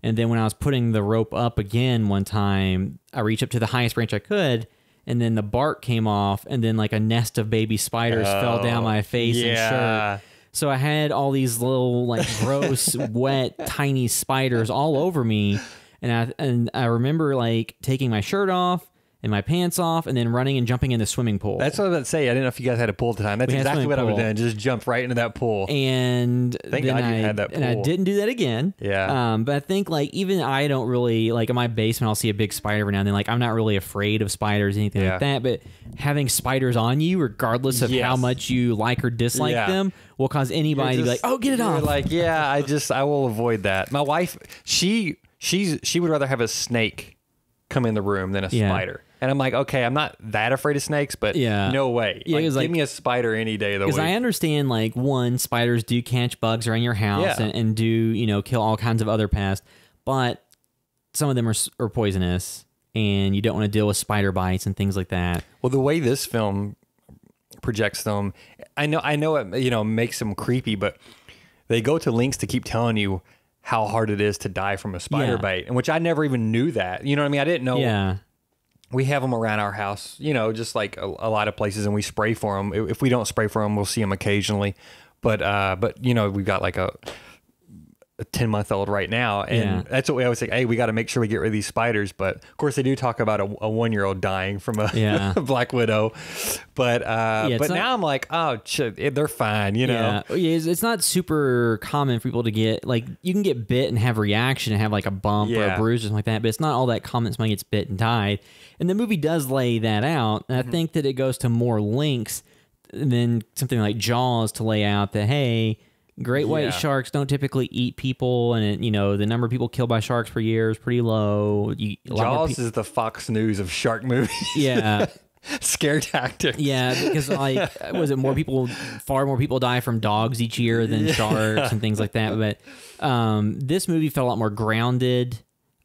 Speaker 5: And then when I was putting the rope up again one time, I reached up to the highest branch I could, and then the bark came off, and then like a nest of baby spiders fell down my face and shirt. So I had all these little like gross, wet, tiny spiders all over me. And I remember like taking my shirt off and my pants off and then running and jumping in the swimming pool.
Speaker 6: That's what I was about to say. I didn't know if you guys had a pool at the time. That's
Speaker 5: We had a
Speaker 6: exactly
Speaker 5: swimming
Speaker 6: what I was
Speaker 5: pool.
Speaker 6: doing. Just jump right into that pool.
Speaker 5: And
Speaker 6: Thank God you had that
Speaker 5: And I
Speaker 6: pool.
Speaker 5: didn't do that again.
Speaker 6: Yeah.
Speaker 5: But I think like even I don't really like in my basement. I'll see a big spider every now and then. Like I'm not really afraid of spiders, anything
Speaker 6: Yeah.
Speaker 5: like that. But having spiders on you, regardless of how
Speaker 6: Yes.
Speaker 5: much you like or dislike
Speaker 6: Yeah.
Speaker 5: them, will cause anybody to be like, "Oh, get it
Speaker 6: You're
Speaker 5: off!"
Speaker 6: like, yeah, I will avoid that. My wife, she would rather have a snake come in the room than a
Speaker 5: Yeah.
Speaker 6: spider. And I'm like, okay, I'm not that afraid of snakes, but
Speaker 5: Yeah.
Speaker 6: no way.
Speaker 5: Yeah,
Speaker 6: Like,
Speaker 5: it was
Speaker 6: give
Speaker 5: like-
Speaker 6: me a spider any day of the week.
Speaker 5: Because I understand, like, one, spiders do catch bugs around your house
Speaker 6: Yeah.
Speaker 5: and do, you know, kill all kinds of other pests, but some of them are poisonous, and you don't want to deal with spider bites and things like that.
Speaker 6: Well, the way this film projects them, I know it, you know, makes them creepy, but they go to lengths to keep telling you how hard it is to die from a spider
Speaker 5: Yeah.
Speaker 6: bite, and which I never even knew that. You know what I mean? I didn't know.
Speaker 5: Yeah.
Speaker 6: We have them around our house, you know, just like a lot of places, and we spray for them. If we don't spray for them, we'll see them occasionally. But you know, we've got like a 10-month-old right now, and
Speaker 5: Yeah.
Speaker 6: that's what we always say. Hey, we got to make sure we get rid of these spiders. But of course, they do talk about a 1-year-old dying from a
Speaker 5: Yeah.
Speaker 6: black widow. But
Speaker 5: it's
Speaker 6: but
Speaker 5: not-
Speaker 6: now I'm like, oh, they're fine, you know.
Speaker 5: Yeah, it's not super common for people to get, like, you can get bit and have reaction and have, like, a bump or a
Speaker 6: Yeah.
Speaker 5: bruise or something like that, but it's not all that common somebody gets bit and died. And the movie does lay that out, and I think that it goes to more lengths than something like Jaws to lay out that, hey, great white
Speaker 6: Yeah.
Speaker 5: sharks don't typically eat people, and, you know, the number of people killed by sharks per year is pretty low. A lot more
Speaker 6: Jaws is the Fox News of shark movies.
Speaker 5: Yeah.
Speaker 6: Scare tactics.
Speaker 5: Yeah, because like was it far more people die from dogs each year than sharks and things like that. But this movie felt a lot more grounded.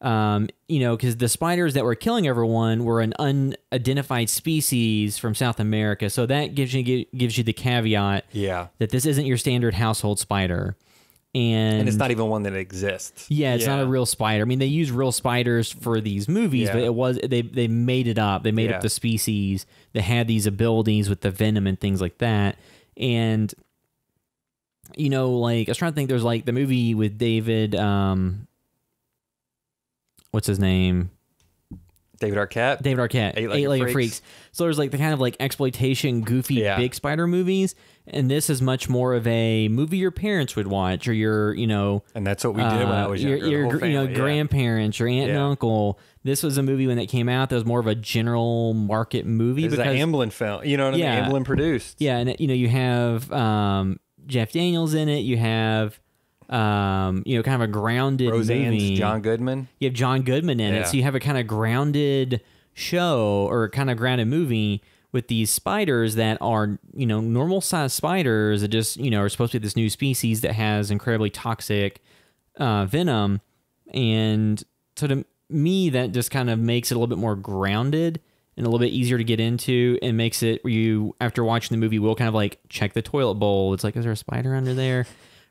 Speaker 5: You know, because the spiders that were killing everyone were an unidentified species from South America, so that gives you the caveat
Speaker 6: Yeah.
Speaker 5: that this isn't your standard household spider. And
Speaker 6: it's not even one that exists.
Speaker 5: Yeah, it's not a real spider. I mean, they use real spiders for these movies,
Speaker 6: Yeah.
Speaker 5: but they made it up. They made
Speaker 6: Yeah.
Speaker 5: up the species that had these abilities with the venom and things like that. And you know, like I was trying to think. There's like the movie with David. What's his name?
Speaker 6: David Arquette.
Speaker 5: David Arquette, Eight-Legged Freaks. So there's like the kind of like exploitation, goofy,
Speaker 6: Yeah.
Speaker 5: big spider movies, and this is much more of a movie your parents would watch, or your, you know,
Speaker 6: And that's what we did when I was younger. the
Speaker 5: Your
Speaker 6: whole
Speaker 5: you know,
Speaker 6: family, yeah.
Speaker 5: grandparents, your aunt and
Speaker 6: Yeah.
Speaker 5: uncle. This was a movie when it came out that was more of a general market movie
Speaker 6: It's an Amblin film. You know what I
Speaker 5: Yeah.
Speaker 6: mean? Amblin produced.
Speaker 5: yeah, and you know, you have Jeff Daniels in it. You have you know, kind of a grounded
Speaker 6: Roseanne's
Speaker 5: movie.
Speaker 6: John Goodman.
Speaker 5: You have John Goodman in
Speaker 6: Yeah.
Speaker 5: it, so you have a kind of grounded show or kind of grounded movie with these spiders that are, you know, normal sized spiders that just, you know, are supposed to be this new species that has incredibly toxic venom. And so to me, that just kind of makes it a little bit more grounded and a little bit easier to get into, and makes it where you, after watching the movie, will kind of like check the toilet bowl. It's like, is there a spider under there?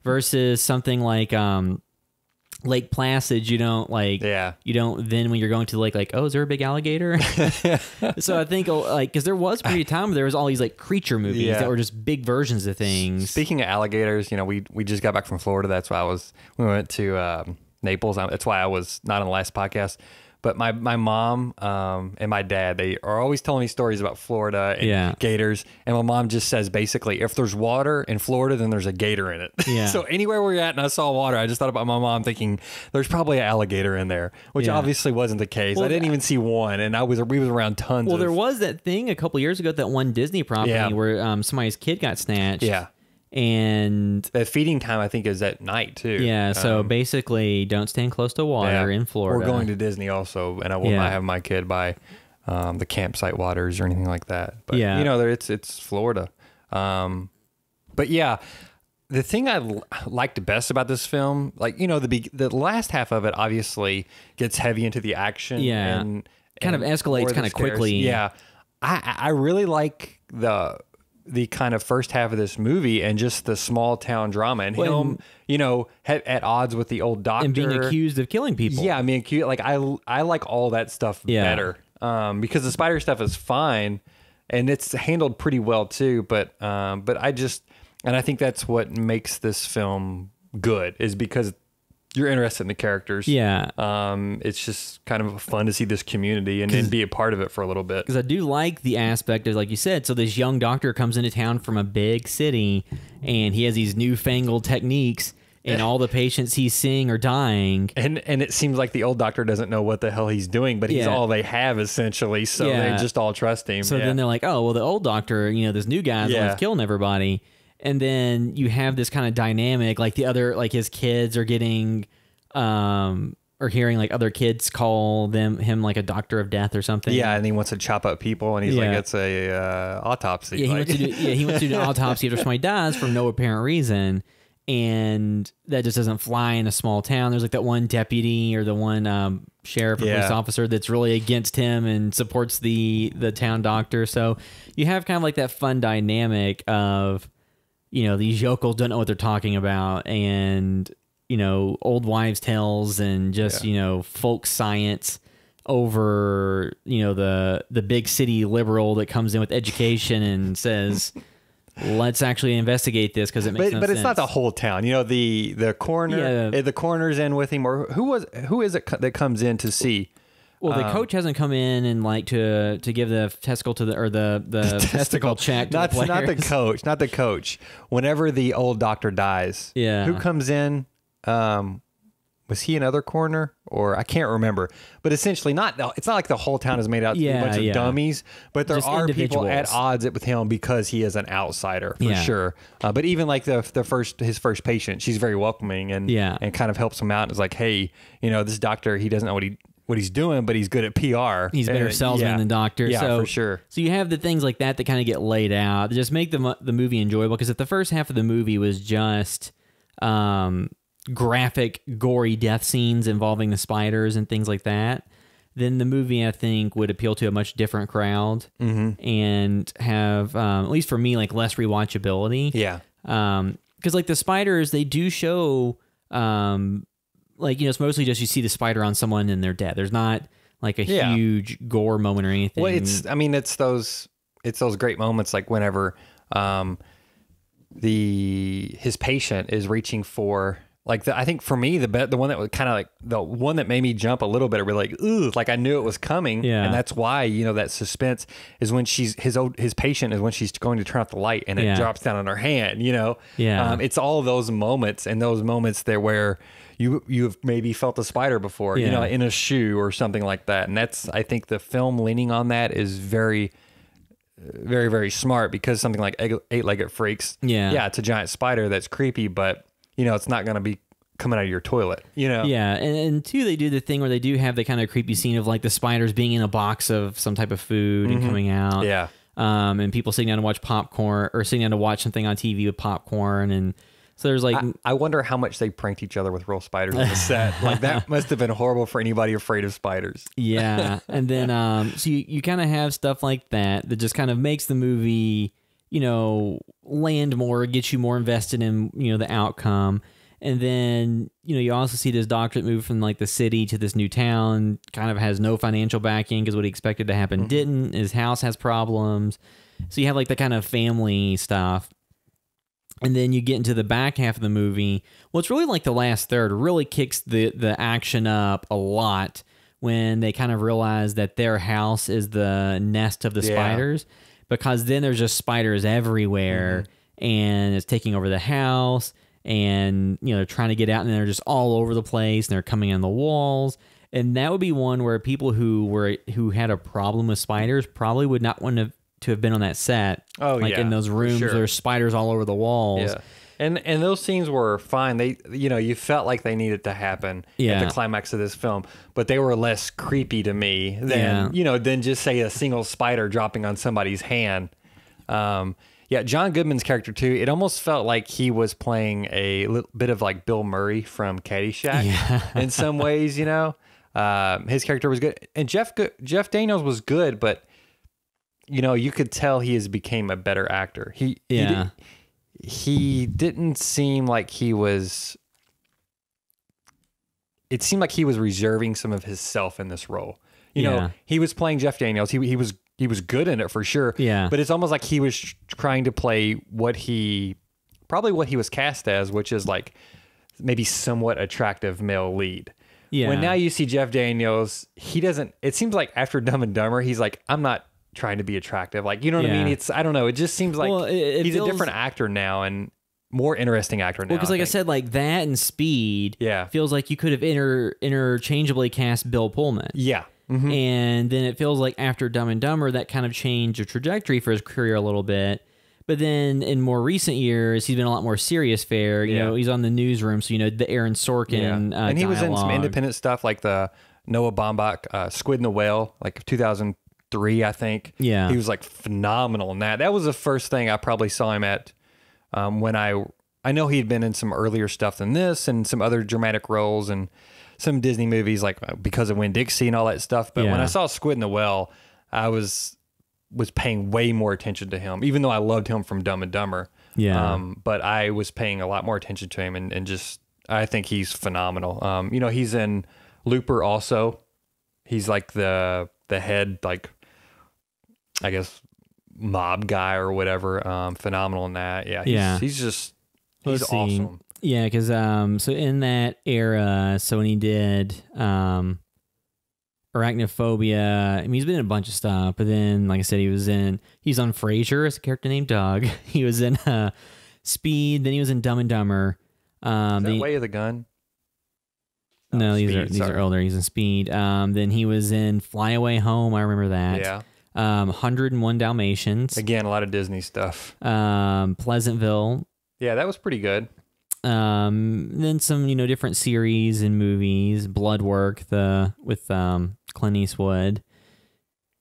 Speaker 5: Versus something like Lake Placid, you don't like,
Speaker 6: Yeah.
Speaker 5: you don't then when you're going to the lake, like, oh, is there a big alligator? So I think like, because there was a period of time where there was all these like creature movies
Speaker 6: Yeah.
Speaker 5: that were just big versions of things.
Speaker 6: Speaking of alligators, you know, we just got back from Florida. That's why we went to Naples. That's why I was not on the last podcast. But my mom and my dad, they are always telling me stories about Florida and
Speaker 5: Yeah.
Speaker 6: gators. And my mom just says, basically, if there's water in Florida, then there's a gator in it.
Speaker 5: Yeah.
Speaker 6: So anywhere we're at and I saw water, I just thought about my mom thinking there's probably an alligator in there, which
Speaker 5: Yeah.
Speaker 6: obviously wasn't the case.
Speaker 5: Well,
Speaker 6: I didn't even see one, and we was around tons
Speaker 5: Well,
Speaker 6: of...
Speaker 5: there was that thing a couple years ago, that one Disney property
Speaker 6: Yeah.
Speaker 5: where somebody's kid got snatched.
Speaker 6: Yeah.
Speaker 5: And
Speaker 6: The feeding time, I think, is at night, too.
Speaker 5: yeah, so basically don't stand close to water in Florida.
Speaker 6: We're going to Disney also, and I will
Speaker 5: Yeah.
Speaker 6: not have my kid by the campsite waters or anything like that. But,
Speaker 5: Yeah.
Speaker 6: you know, it's Florida. But, yeah, the thing I liked best about this film, like, you know, the last half of it obviously gets heavy into the action.
Speaker 5: Yeah.
Speaker 6: And
Speaker 5: Kind of escalates
Speaker 6: more of the
Speaker 5: kind of
Speaker 6: scares.
Speaker 5: quickly.
Speaker 6: Yeah. I really like the kind of first half of this movie and just the small town drama and him, you know, at odds with the old doctor
Speaker 5: and being accused of killing people.
Speaker 6: Yeah, I mean, like I like all that stuff
Speaker 5: Yeah.
Speaker 6: better because the spider stuff is fine and it's handled pretty well too. But I think that's what makes this film good, is because you're interested in the characters.
Speaker 5: Yeah.
Speaker 6: It's just kind of fun to see this community and then be a part of it for a little bit.
Speaker 5: Because I do like the aspect of, like you said, so this young doctor comes into town from a big city, and he has these newfangled techniques, and all the patients he's seeing are dying.
Speaker 6: And it seems like the old doctor doesn't know what the hell he's doing, but he's all they have, essentially, so they just all trust him.
Speaker 5: So then they're like, oh, well, the old doctor, this new guy's the one that's killing everybody. And then you have this kind of dynamic, like the other, like his kids are getting, or hearing like other kids call him like a doctor of death or something.
Speaker 6: Yeah, and he wants to chop up people, and he's like, it's a autopsy.
Speaker 5: Yeah, he wants to do an autopsy after somebody dies for no apparent reason. And that just doesn't fly in a small town. There's like that one deputy or the one sheriff or police officer that's really against him and supports the town doctor. So you have kind of like that fun dynamic of, these yokels don't know what they're talking about, and, old wives' tales and just, folk science over, the big city liberal that comes in with education and says, let's actually investigate this because it makes no sense.
Speaker 6: But it's not the whole town. The coroner, the coroner's in with him, or who is it that comes in to see?
Speaker 5: Well, the coach hasn't come in and like to give the testicle to the testicle check.
Speaker 6: Not the coach. Whenever the old doctor dies, who comes in? Was he another coroner, or I can't remember? But essentially, it's not like the whole town is made out of a bunch of dummies, but there are people at odds with him because he is an outsider for sure. But even like his first patient, she's very welcoming and kind of helps him out. And is like, hey, this doctor, he doesn't know what he's doing, but he's good at PR. He's a
Speaker 5: better salesman than doctor.
Speaker 6: Yeah, for sure.
Speaker 5: So you have the things like that kind of get laid out that just make the movie enjoyable. Because if the first half of the movie was just graphic, gory death scenes involving the spiders and things like that, then the movie, I think, would appeal to a much different crowd and have, at least for me, like less rewatchability.
Speaker 6: Yeah.
Speaker 5: Because like the spiders, they do show, it's mostly just you see the spider on someone and they're dead. There's not like a huge gore moment or anything.
Speaker 6: Well, it's those great moments like whenever his patient is reaching for. Like I think for me the one that was kind of like the one that made me jump a little bit, or like ooh, like I knew it was coming, and that's why that suspense is when his patient is when she's going to turn off the light and it drops down on her hand, it's all those moments and those moments there where you've maybe felt a spider before, in a shoe or something like that, and that's I think the film leaning on that is very, very, very smart because something like Eight-Legged Freaks, it's a giant spider that's creepy, but it's not going to be coming out of your toilet,
Speaker 5: Yeah, and two, they do the thing where they do have the kind of creepy scene of like the spiders being in a box of some type of food and coming out.
Speaker 6: Yeah.
Speaker 5: And people sitting down to watch popcorn or sitting down to watch something on TV with popcorn. And so there's like...
Speaker 6: I wonder how much they pranked each other with real spiders on the set. Like that must have been horrible for anybody afraid of spiders.
Speaker 5: Yeah. And then, so you kind of have stuff like that just kind of makes the movie... land more, gets you more invested in, the outcome. And then, you also see this doctor that moved from like the city to this new town, kind of has no financial backing because what he expected to happen didn't. His house has problems. So you have like the kind of family stuff. And then you get into the back half of the movie. Well, it's really like the last third really kicks the action up a lot when they kind of realize that their house is the nest of the spiders. Because then there's just spiders everywhere and it's taking over the house and, they're trying to get out and they're just all over the place and they're coming on the walls. And that would be one where people who had a problem with spiders probably would not want to have been on that set.
Speaker 6: Oh,
Speaker 5: in those rooms, there's spiders all over the walls.
Speaker 6: Yeah. And those scenes were fine. They, you felt like they needed to happen at the climax of this film, but they were less creepy to me than, than just say a single spider dropping on somebody's hand. John Goodman's character too, it almost felt like he was playing a little bit of like Bill Murray from Caddyshack in some ways, his character was good. And Jeff Daniels was good, but you could tell he has became a better actor. He didn't seem like he was... It seemed like he was reserving some of his self in this role. He was playing Jeff Daniels. He was good in it for sure.
Speaker 5: Yeah.
Speaker 6: But it's almost like he was trying to play what he was cast as, which is like maybe somewhat attractive male lead.
Speaker 5: Yeah.
Speaker 6: When now you see Jeff Daniels, he doesn't. It seems like after Dumb and Dumber, he's like, I'm not trying to be attractive. Like, you know what I mean? I don't know. It just seems like he's a different actor now and more interesting actor now.
Speaker 5: Well, because like I said, like that and Speed, feels like you could have interchangeably cast Bill Pullman.
Speaker 6: Yeah. Mm-hmm.
Speaker 5: And then it feels like after Dumb and Dumber, that kind of changed the trajectory for his career a little bit. But then in more recent years, he's been a lot more serious fare. You know, he's on the Newsroom, so the Aaron Sorkin
Speaker 6: and he was in some
Speaker 5: dialogue.
Speaker 6: independent stuff like the Noah Baumbach Squid and the Whale, like 2003, I think.
Speaker 5: Yeah.
Speaker 6: He was like phenomenal in that. That was the first thing I probably saw him at when I know he'd been in some earlier stuff than this and some other dramatic roles and some Disney movies like Because of Winn-Dixie and all that stuff. But when I saw Squid and the Whale, I was paying way more attention to him, even though I loved him from Dumb and Dumber.
Speaker 5: Yeah.
Speaker 6: But I was paying a lot more attention to him and just, I think he's phenomenal. He's in Looper also. He's like the head, like, I guess, mob guy or whatever. Phenomenal in that. Yeah. He's awesome.
Speaker 5: Yeah. Cause, so in that era, so when he did, Arachnophobia. I mean, he's been in a bunch of stuff, but then, like I said, he's on Frasier as a character named Doug. He was in Speed. Then he was in Dumb and Dumber.
Speaker 6: Is that Way of the Gun?
Speaker 5: No, these are older. He's in Speed. Then he was in Fly Away Home. I remember that.
Speaker 6: Yeah.
Speaker 5: 101 Dalmatians.
Speaker 6: Again, a lot of Disney stuff.
Speaker 5: Pleasantville.
Speaker 6: Yeah, that was pretty good.
Speaker 5: Then some, different series and movies, Bloodwork, with Clint Eastwood,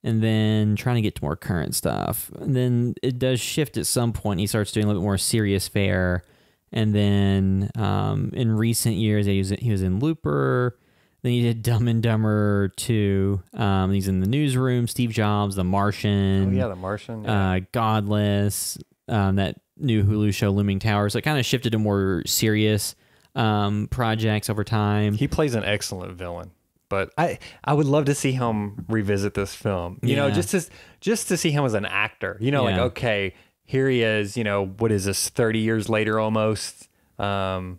Speaker 5: and then trying to get to more current stuff. And then it does shift at some point. He starts doing a little bit more serious fare. And then, in recent years, he was in Looper. Then he did Dumb and Dumber 2. He's in The Newsroom, Steve Jobs, The Martian.
Speaker 6: Oh yeah, The Martian. Yeah.
Speaker 5: Godless, that new Hulu show Looming Tower. So it kind of shifted to more serious projects over time.
Speaker 6: He plays an excellent villain, but I would love to see him revisit this film. You know, just to see him as an actor. Like, okay, here he is. What is this? 30 years later, almost. And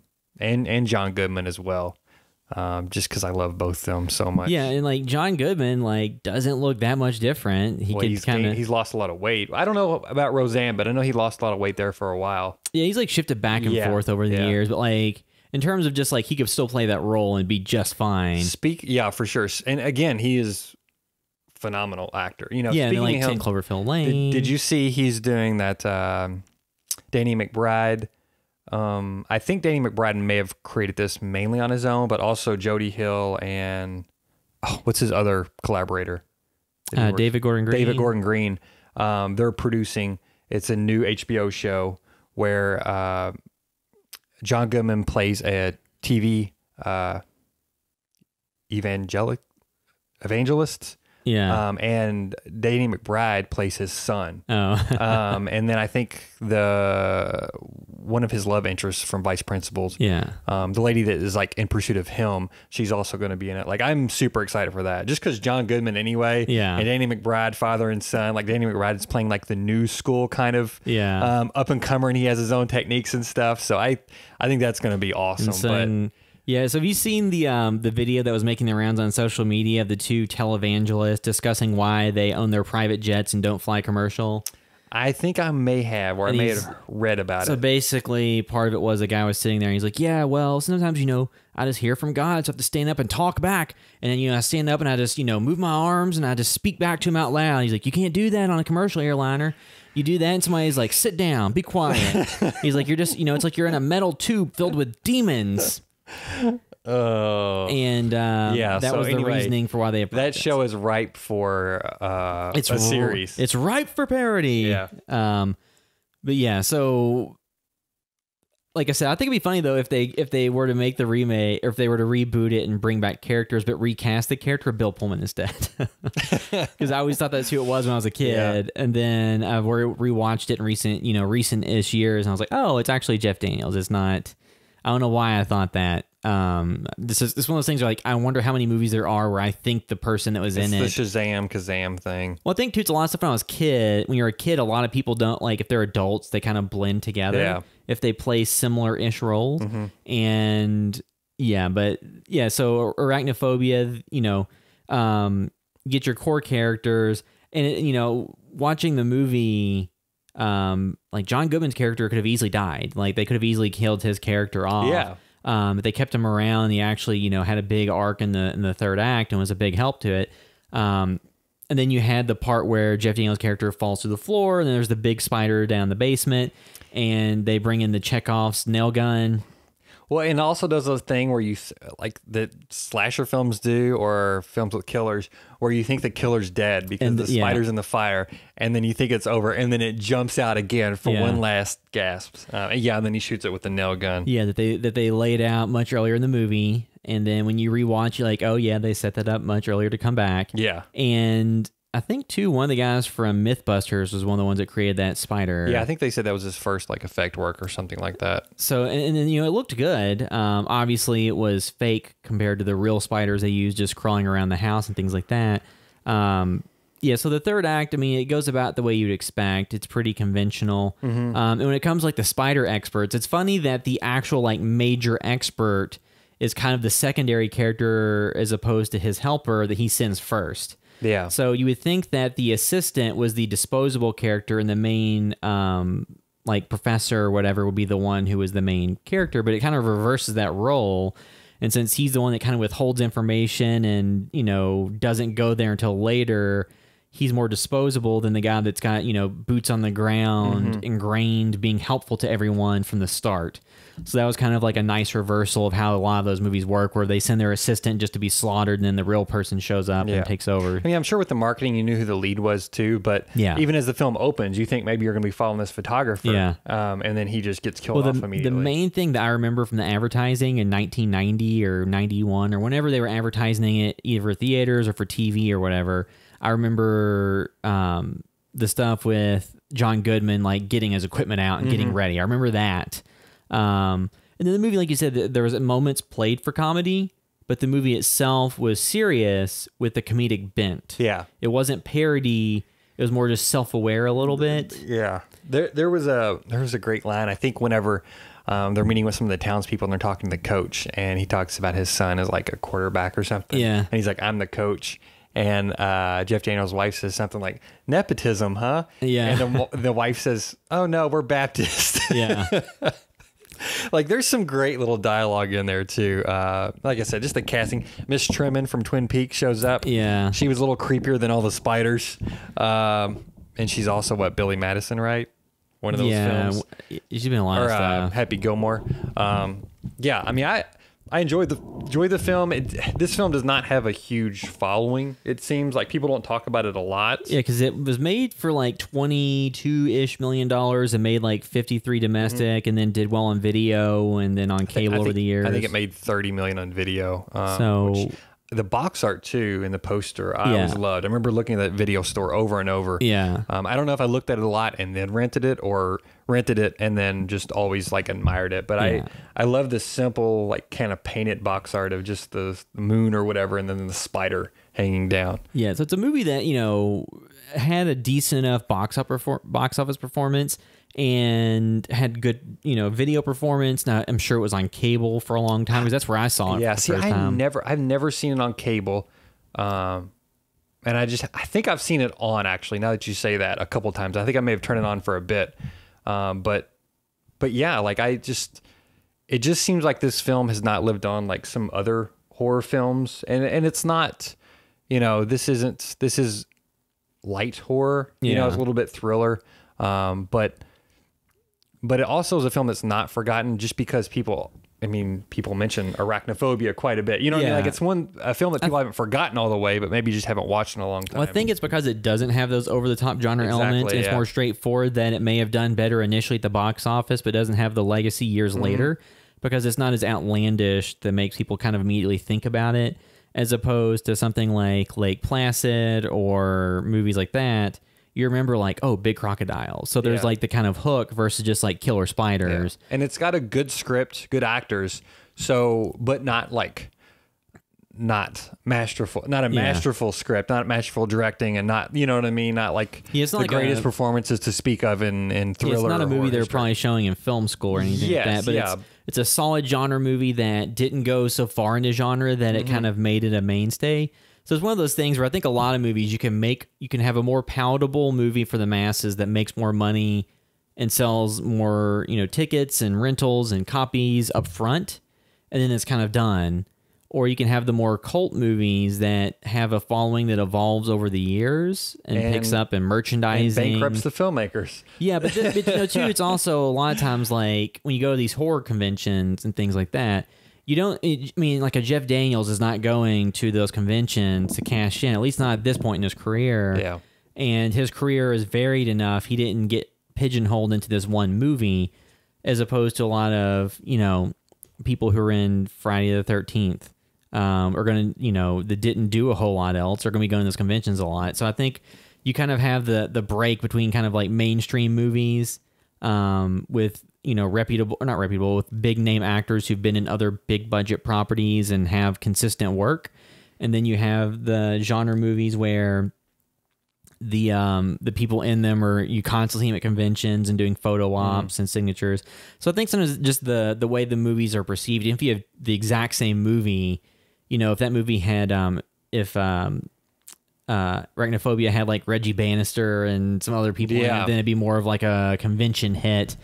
Speaker 6: John Goodman as well. Just because I love both of them so much.
Speaker 5: Yeah, and like John Goodman, doesn't look that much different.
Speaker 6: He's lost a lot of weight. I don't know about Roseanne, but I know he lost a lot of weight there for a while.
Speaker 5: Yeah, he's shifted back and forth over the years, but in terms of just he could still play that role and be just fine.
Speaker 6: Yeah, for sure. And again, he is phenomenal actor.
Speaker 5: Yeah, speaking of him, 10 Cloverfield Lane.
Speaker 6: Did you see he's doing that Danny McBride? I think Danny McBride may have created this mainly on his own, but also Jody Hill and what's his other collaborator?
Speaker 5: David Gordon Green.
Speaker 6: David Gordon Green. They're producing. It's a new HBO show where John Goodman plays a TV evangelist.
Speaker 5: Yeah.
Speaker 6: And Danny McBride plays his son.
Speaker 5: Oh.
Speaker 6: And then I think one of his love interests from Vice Principals.
Speaker 5: Yeah.
Speaker 6: The lady that is in pursuit of him, she's also going to be in it. I'm super excited for that. Just because John Goodman anyway.
Speaker 5: Yeah.
Speaker 6: And Danny McBride, father and son. Danny McBride is playing the new school kind of up and comer, and he has his own techniques and stuff. So I think that's going to be awesome.
Speaker 5: Yeah, so have you seen the video that was making the rounds on social media of the two televangelists discussing why they own their private jets and don't fly commercial?
Speaker 6: I think I may have, or I may have read about it.
Speaker 5: So basically, part of it was a guy was sitting there, and he's like, yeah, well, sometimes, I just hear from God, so I have to stand up and talk back. And then, I stand up and I just, move my arms and I just speak back to him out loud. He's like, you can't do that on a commercial airliner. You do that and somebody's like, sit down, be quiet. He's like, you're just, it's like you're in a metal tube filled with demons.
Speaker 6: Oh,
Speaker 5: and that was the reasoning for why they applied
Speaker 6: that show is ripe for a series.
Speaker 5: It's ripe for parody.
Speaker 6: Yeah.
Speaker 5: But yeah, so like I said, I think it'd be funny though if they were to make the remake, or if they were to reboot it and bring back characters, but recast the character of Bill Pullman instead. Because I always thought that's who it was when I was a kid, and then I've rewatched it in recent-ish years, and I was like, oh, it's actually Jeff Daniels. It's not. I don't know why I thought that. This is one of those things where, like, I wonder how many movies there are where I think the person that was in it.
Speaker 6: It's the Kazam thing.
Speaker 5: Well, I think too, it's a lot of stuff when I was a kid. When you're a kid, a lot of people don't, like, if they're adults, they kind of blend together.
Speaker 6: Yeah.
Speaker 5: If they play similar-ish roles. And yeah, but yeah, so Arachnophobia, you know, get your core characters, and watching the movie, like, John Goodman's character could have easily died. Like, they could have easily killed his character off.
Speaker 6: Yeah.
Speaker 5: But they kept him around. He actually, had a big arc in the third act and was a big help to it. And then you had the part where Jeff Daniels' character falls through the floor, and then there's the big spider down the basement, and they bring in the Chekhov's nail gun.
Speaker 6: Well, and also does a thing where you, like the slasher films do, or films with killers, where you think the killer's dead because the spider's in the fire, and then you think it's over, and then it jumps out again for one last gasp. And then he shoots it with the nail gun. Yeah, that they laid out much earlier in the movie, and then when you rewatch, you're like, oh yeah, they set that up much earlier to come back. Yeah. And I think, too, one of the guys from Mythbusters was one of the ones that created that spider. Yeah, I think they said that was his first, like, effect work or something like that.
Speaker 5: So, and then, it looked good. Obviously, it was fake compared to the real spiders they used just crawling around the house and things like that. Yeah, so the third act, I mean, it goes about the way you'd expect. It's pretty conventional. And when it comes, like, the spider experts, it's funny that the actual, like, major expert is kind of the secondary character as opposed to his helper that he sends first. Yeah. So you would think that the assistant was the disposable character, and the main, like, professor or whatever would be the one who was the main character, but it kind of reverses that role. And since he's the one that kind of withholds information and, doesn't go there until later, he's more disposable than the guy that's got, boots on the ground, ingrained, being helpful to everyone from the start. So that was kind of like a nice reversal of how a lot of those movies work, where they send their assistant just to be slaughtered, and then the real person shows up and takes over.
Speaker 6: I mean, I'm sure with the marketing, you knew who the lead was too, but even as the film opens, you think maybe you're going to be following this photographer, and then he just gets killed off immediately.
Speaker 5: The main thing that I remember from the advertising in 1990 or 91 or whenever they were advertising it, either for theaters or for TV or whatever, I remember the stuff with John Goodman, like, getting his equipment out and getting ready. I remember that. And then the movie, like you said, there was moments played for comedy, but the movie itself was serious with the comedic bent. Yeah. It wasn't parody. It was more just self-aware a little bit.
Speaker 6: Yeah. There was a great line, I think, whenever they're meeting with some of the townspeople and they're talking to the coach, and he talks about his son as like a quarterback or something. Yeah. And he's like, I'm the coach. And Jeff Daniels' wife says something like, nepotism, huh? Yeah. And the wife says, oh no, we're Baptist. Yeah. Like, there's some great little dialogue in there too. Like I said, just the casting. Miss Trimmin from Twin Peaks shows up. Yeah. She was a little creepier than all the spiders. And she's also Billy Madison, right? One of those films.
Speaker 5: She's been in a lot of stuff.
Speaker 6: Happy Gilmore. Yeah, I mean, I enjoyed the film. This film does not have a huge following. It seems like people don't talk about it a lot.
Speaker 5: Yeah, because it was made for like $22-ish million and made like 53 domestic, and then did well on video and then on cable over the years.
Speaker 6: I think it made $30 million on video. So the box art too and the poster I always loved. I remember looking at that video store over and over. Yeah. I don't know if I looked at it a lot and then rented it, or rented it and then just always like admired it. But I love this simple, like, kind of painted box art of just the moon or whatever, and then the spider hanging down.
Speaker 5: Yeah. So it's a movie that, had a decent enough box office performance and had good, video performance. Now, I'm sure it was on cable for a long time, because that's where I saw it.
Speaker 6: Yeah, see, I've never seen it on cable. And I think I've seen it on, actually, now that you say that, a couple times. I think I may have turned it on for a bit. But yeah, like, it just seems like this film has not lived on like some other horror films. And it's not, this is light horror, it's a little bit thriller. But it also is a film that's not forgotten, just because people mention Arachnophobia quite a bit. You know what I mean? Like, it's a film that people haven't forgotten all the way, but maybe just haven't watched in a long time.
Speaker 5: Well, I think it's because it doesn't have those over-the-top genre elements. It's more straightforward, that it may have done better initially at the box office, but doesn't have the legacy years later, because it's not as outlandish that makes people kind of immediately think about it, as opposed to something like Lake Placid or movies like that. you remember like, oh, big crocodile. So there's like the kind of hook versus just like killer spiders.
Speaker 6: Yeah. And it's got a good script, good actors. So, but not masterful, not a masterful script, not masterful directing, and not, you know what I mean? Not like
Speaker 5: it's not
Speaker 6: the
Speaker 5: like
Speaker 6: greatest performances to speak of in thriller.
Speaker 5: It's not a movie they're
Speaker 6: history.
Speaker 5: probably showing in film school or anything like that, but it's a solid genre movie that didn't go so far into genre that it kind of made it a mainstay. So it's one of those things where I think a lot of movies you can have a more palatable movie for the masses that makes more money and sells more, tickets and rentals and copies up front, and then it's kind of done. Or you can have the more cult movies that have a following that evolves over the years and picks up in merchandising.
Speaker 6: And bankrupts the filmmakers.
Speaker 5: Yeah, but too, it's also a lot of times like when you go to these horror conventions and things like that, like a Jeff Daniels is not going to those conventions to cash in, at least not at this point in his career.
Speaker 6: Yeah.
Speaker 5: And his career is varied enough. He didn't get pigeonholed into this one movie as opposed to a lot of, people who are in Friday the 13th. Are going to, that didn't do a whole lot else, are going to be going to those conventions a lot. So I think you kind of have the break between kind of like mainstream movies with, with big name actors who've been in other big budget properties and have consistent work. And then you have the genre movies where the people in them are you constantly see them at conventions and doing photo ops and signatures. So I think sometimes just the way the movies are perceived, if you have the exact same movie, if that movie had, Arachnophobia had like Reggie Bannister and some other people in it, then it'd be more of like a convention hit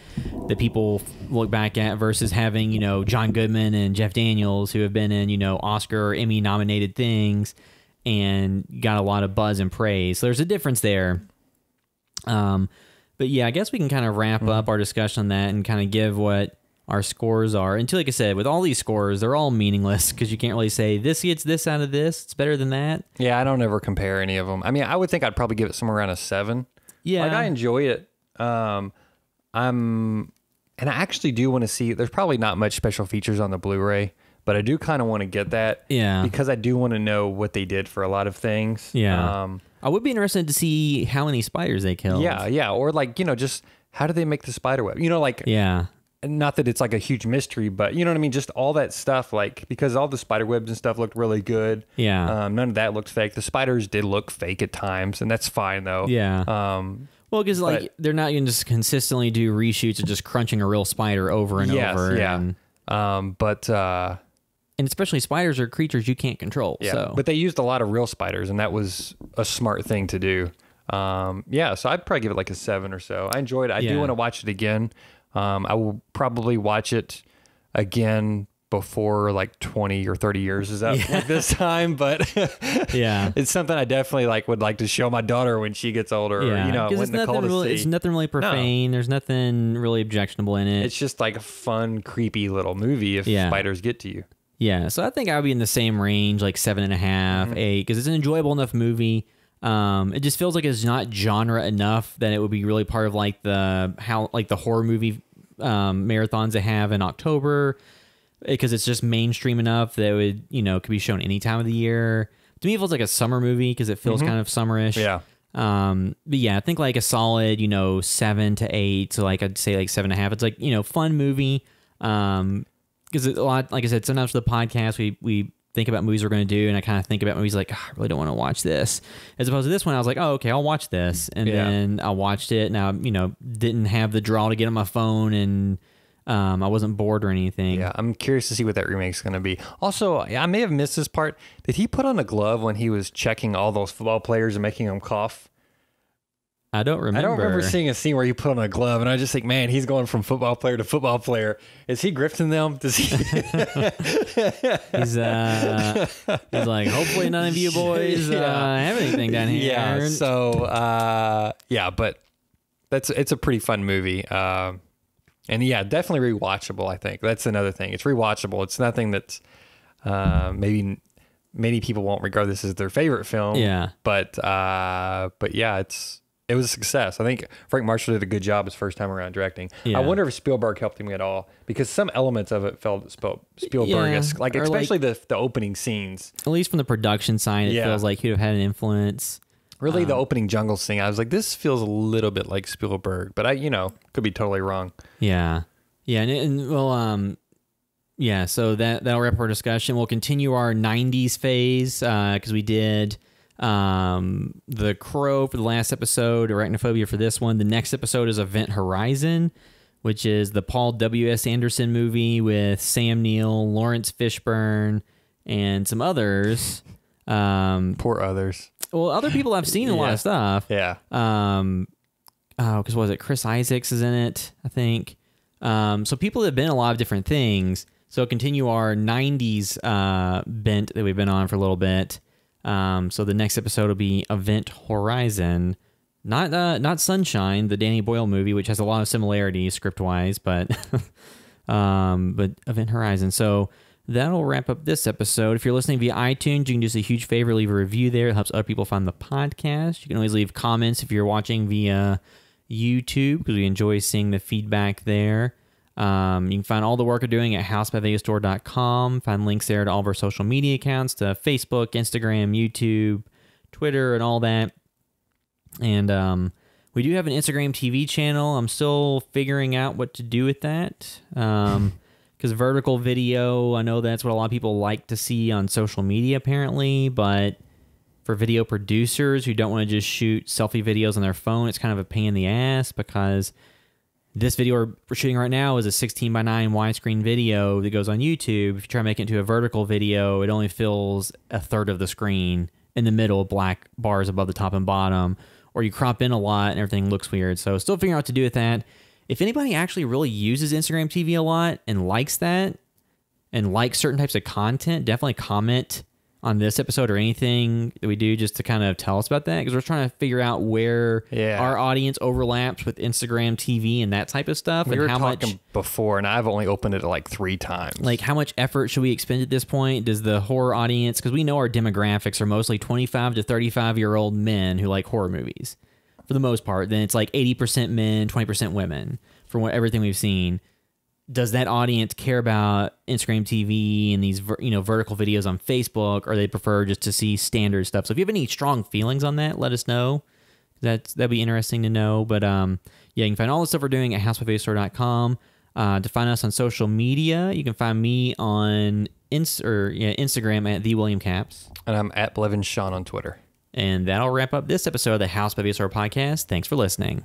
Speaker 5: that people look back at versus having, John Goodman and Jeff Daniels who have been in, Oscar or Emmy nominated things and got a lot of buzz and praise. So there's a difference there. But yeah, I guess we can kind of wrap up our discussion on that and kind of give what our scores are. And like I said, with all these scores, they're all meaningless because you can't really say this gets this out of this. It's better than that.
Speaker 6: Yeah, I don't ever compare any of them. I mean, I would think I'd probably give it somewhere around a 7.
Speaker 5: Yeah.
Speaker 6: Like, I enjoy it. And I actually do want to see, there's probably not much special features on the Blu-ray, but I do kind of want to get that.
Speaker 5: Yeah.
Speaker 6: Because I do want to know what they did for a lot of things.
Speaker 5: Yeah. I would be interested to see how many spiders they killed.
Speaker 6: Yeah. Or like, just how do they make the spider web?
Speaker 5: Yeah.
Speaker 6: Not that it's like a huge mystery, but you know what I mean? Just all that stuff, like, because all the spider webs and stuff looked really good.
Speaker 5: Yeah.
Speaker 6: None of that looked fake. The spiders did look fake at times, and that's fine though.
Speaker 5: Yeah. Well, because like they're not going to just consistently do reshoots of just crunching a real spider over and over.
Speaker 6: Yeah.
Speaker 5: And especially spiders are creatures you can't control.
Speaker 6: Yeah.
Speaker 5: So.
Speaker 6: But they used a lot of real spiders, and that was a smart thing to do. So I'd probably give it like a 7 or so. I enjoyed it. I do want to watch it again. I will probably watch it again before like 20 or 30 years is up like this time, but it's something I definitely would like to show my daughter when she gets older.
Speaker 5: Yeah,
Speaker 6: or,
Speaker 5: it's nothing really profane. No. There's nothing really objectionable in it.
Speaker 6: It's just like a fun, creepy little movie if spiders get to you.
Speaker 5: Yeah, so I think I would be in the same range, like 7.5, 8, because it's an enjoyable enough movie. It just feels like it's not genre enough that it would be really part of like the horror movie marathons they have in October, because it's just mainstream enough that it would could be shown any time of the year. To me, it feels like a summer movie because it feels kind of summerish.
Speaker 6: Yeah.
Speaker 5: But yeah, I think like a solid 7 to 8. So like I'd say like 7.5. It's like fun movie. Because a lot, like I said, sometimes for the podcast we think about movies we're going to do, and I kind of think about movies like, I really don't want to watch this. As opposed to this one, I was like, oh, okay, I'll watch this. And then I watched it, and I, didn't have the draw to get on my phone, and I wasn't bored or anything.
Speaker 6: Yeah, I'm curious to see what that remake's going to be. Also, I may have missed this part. Did he put on a glove when he was checking all those football players and making them cough?
Speaker 5: I don't remember
Speaker 6: seeing a scene where he put on a glove, and I just think, man, he's going from football player to football player. Is he grifting them? Does he?
Speaker 5: He's like, hopefully none of you boys have anything down here.
Speaker 6: Yeah. So, but it's a pretty fun movie. And yeah, definitely rewatchable. I think that's another thing. It's rewatchable. It's nothing that's maybe many people won't regard this as their favorite film.
Speaker 5: Yeah.
Speaker 6: But yeah, it was a success. I think Frank Marshall did a good job his first time around directing. Yeah. I wonder if Spielberg helped him at all, because some elements of it felt Spielberg-esque, especially the opening scenes.
Speaker 5: At least from the production side, it feels like he'd have had an influence.
Speaker 6: Really, the opening jungle scene, I was like, this feels a little bit like Spielberg, but could be totally wrong.
Speaker 5: Yeah. Yeah. And well, yeah, so that'll wrap our discussion. We'll continue our 90s phase because we did The Crow for the last episode, Arachnophobia for this one. The next episode is Event Horizon, which is the Paul W.S. Anderson movie with Sam Neill, Lawrence Fishburne, and some others.
Speaker 6: Poor others.
Speaker 5: Well, other people I've seen a lot of stuff.
Speaker 6: Yeah.
Speaker 5: Because was it Chris Isaacs is in it, I think. So people have been in a lot of different things. So continue our 90s bent that we've been on for a little bit. So the next episode will be Event Horizon. Not Sunshine, the Danny Boyle movie, which has a lot of similarities script-wise, but Event Horizon. So that'll wrap up this episode. If you're listening via iTunes, you can do us a huge favor, leave a review there. It helps other people find the podcast. You can always leave comments if you're watching via YouTube, because we enjoy seeing the feedback there. You can find all the work we're doing at housebyvideostore.com. Find links there to all of our social media accounts, to Facebook, Instagram, YouTube, Twitter, and all that. And we do have an Instagram TV channel. I'm still figuring out what to do with that. Because vertical video, I know that's what a lot of people like to see on social media, apparently. But for video producers who don't want to just shoot selfie videos on their phone, it's kind of a pain in the ass, because this video we're shooting right now is a 16:9 widescreen video that goes on YouTube. If you try to make it into a vertical video, it only fills a third of the screen. In the middle, black bars above the top and bottom. Or you crop in a lot and everything looks weird. So still figuring out what to do with that. If anybody actually really uses Instagram TV a lot and likes that, and likes certain types of content, definitely comment on this episode or anything that we do, just to kind of tell us about that, because we're trying to figure out where our audience overlaps with Instagram TV and that type of stuff.
Speaker 6: We were talking before, and I've only opened it like 3 times.
Speaker 5: Like, how much effort should we expend at this point? Does the horror audience, because we know our demographics are mostly 25 to 35-year-old men who like horror movies for the most part. Then it's like 80% men, 20% women from everything we've seen. Does that audience care about Instagram TV and these vertical videos on Facebook, or they prefer just to see standard stuff? So if you have any strong feelings on that, let us know. That'd be interesting to know. But yeah, you can find all the stuff we're doing at housebyvideostore.com. To find us on social media, you can find me on Instagram at @TheWilliamCaps.
Speaker 6: And I'm at BlevinSean on Twitter.
Speaker 5: And that'll wrap up this episode of the House by VSR podcast. Thanks for listening.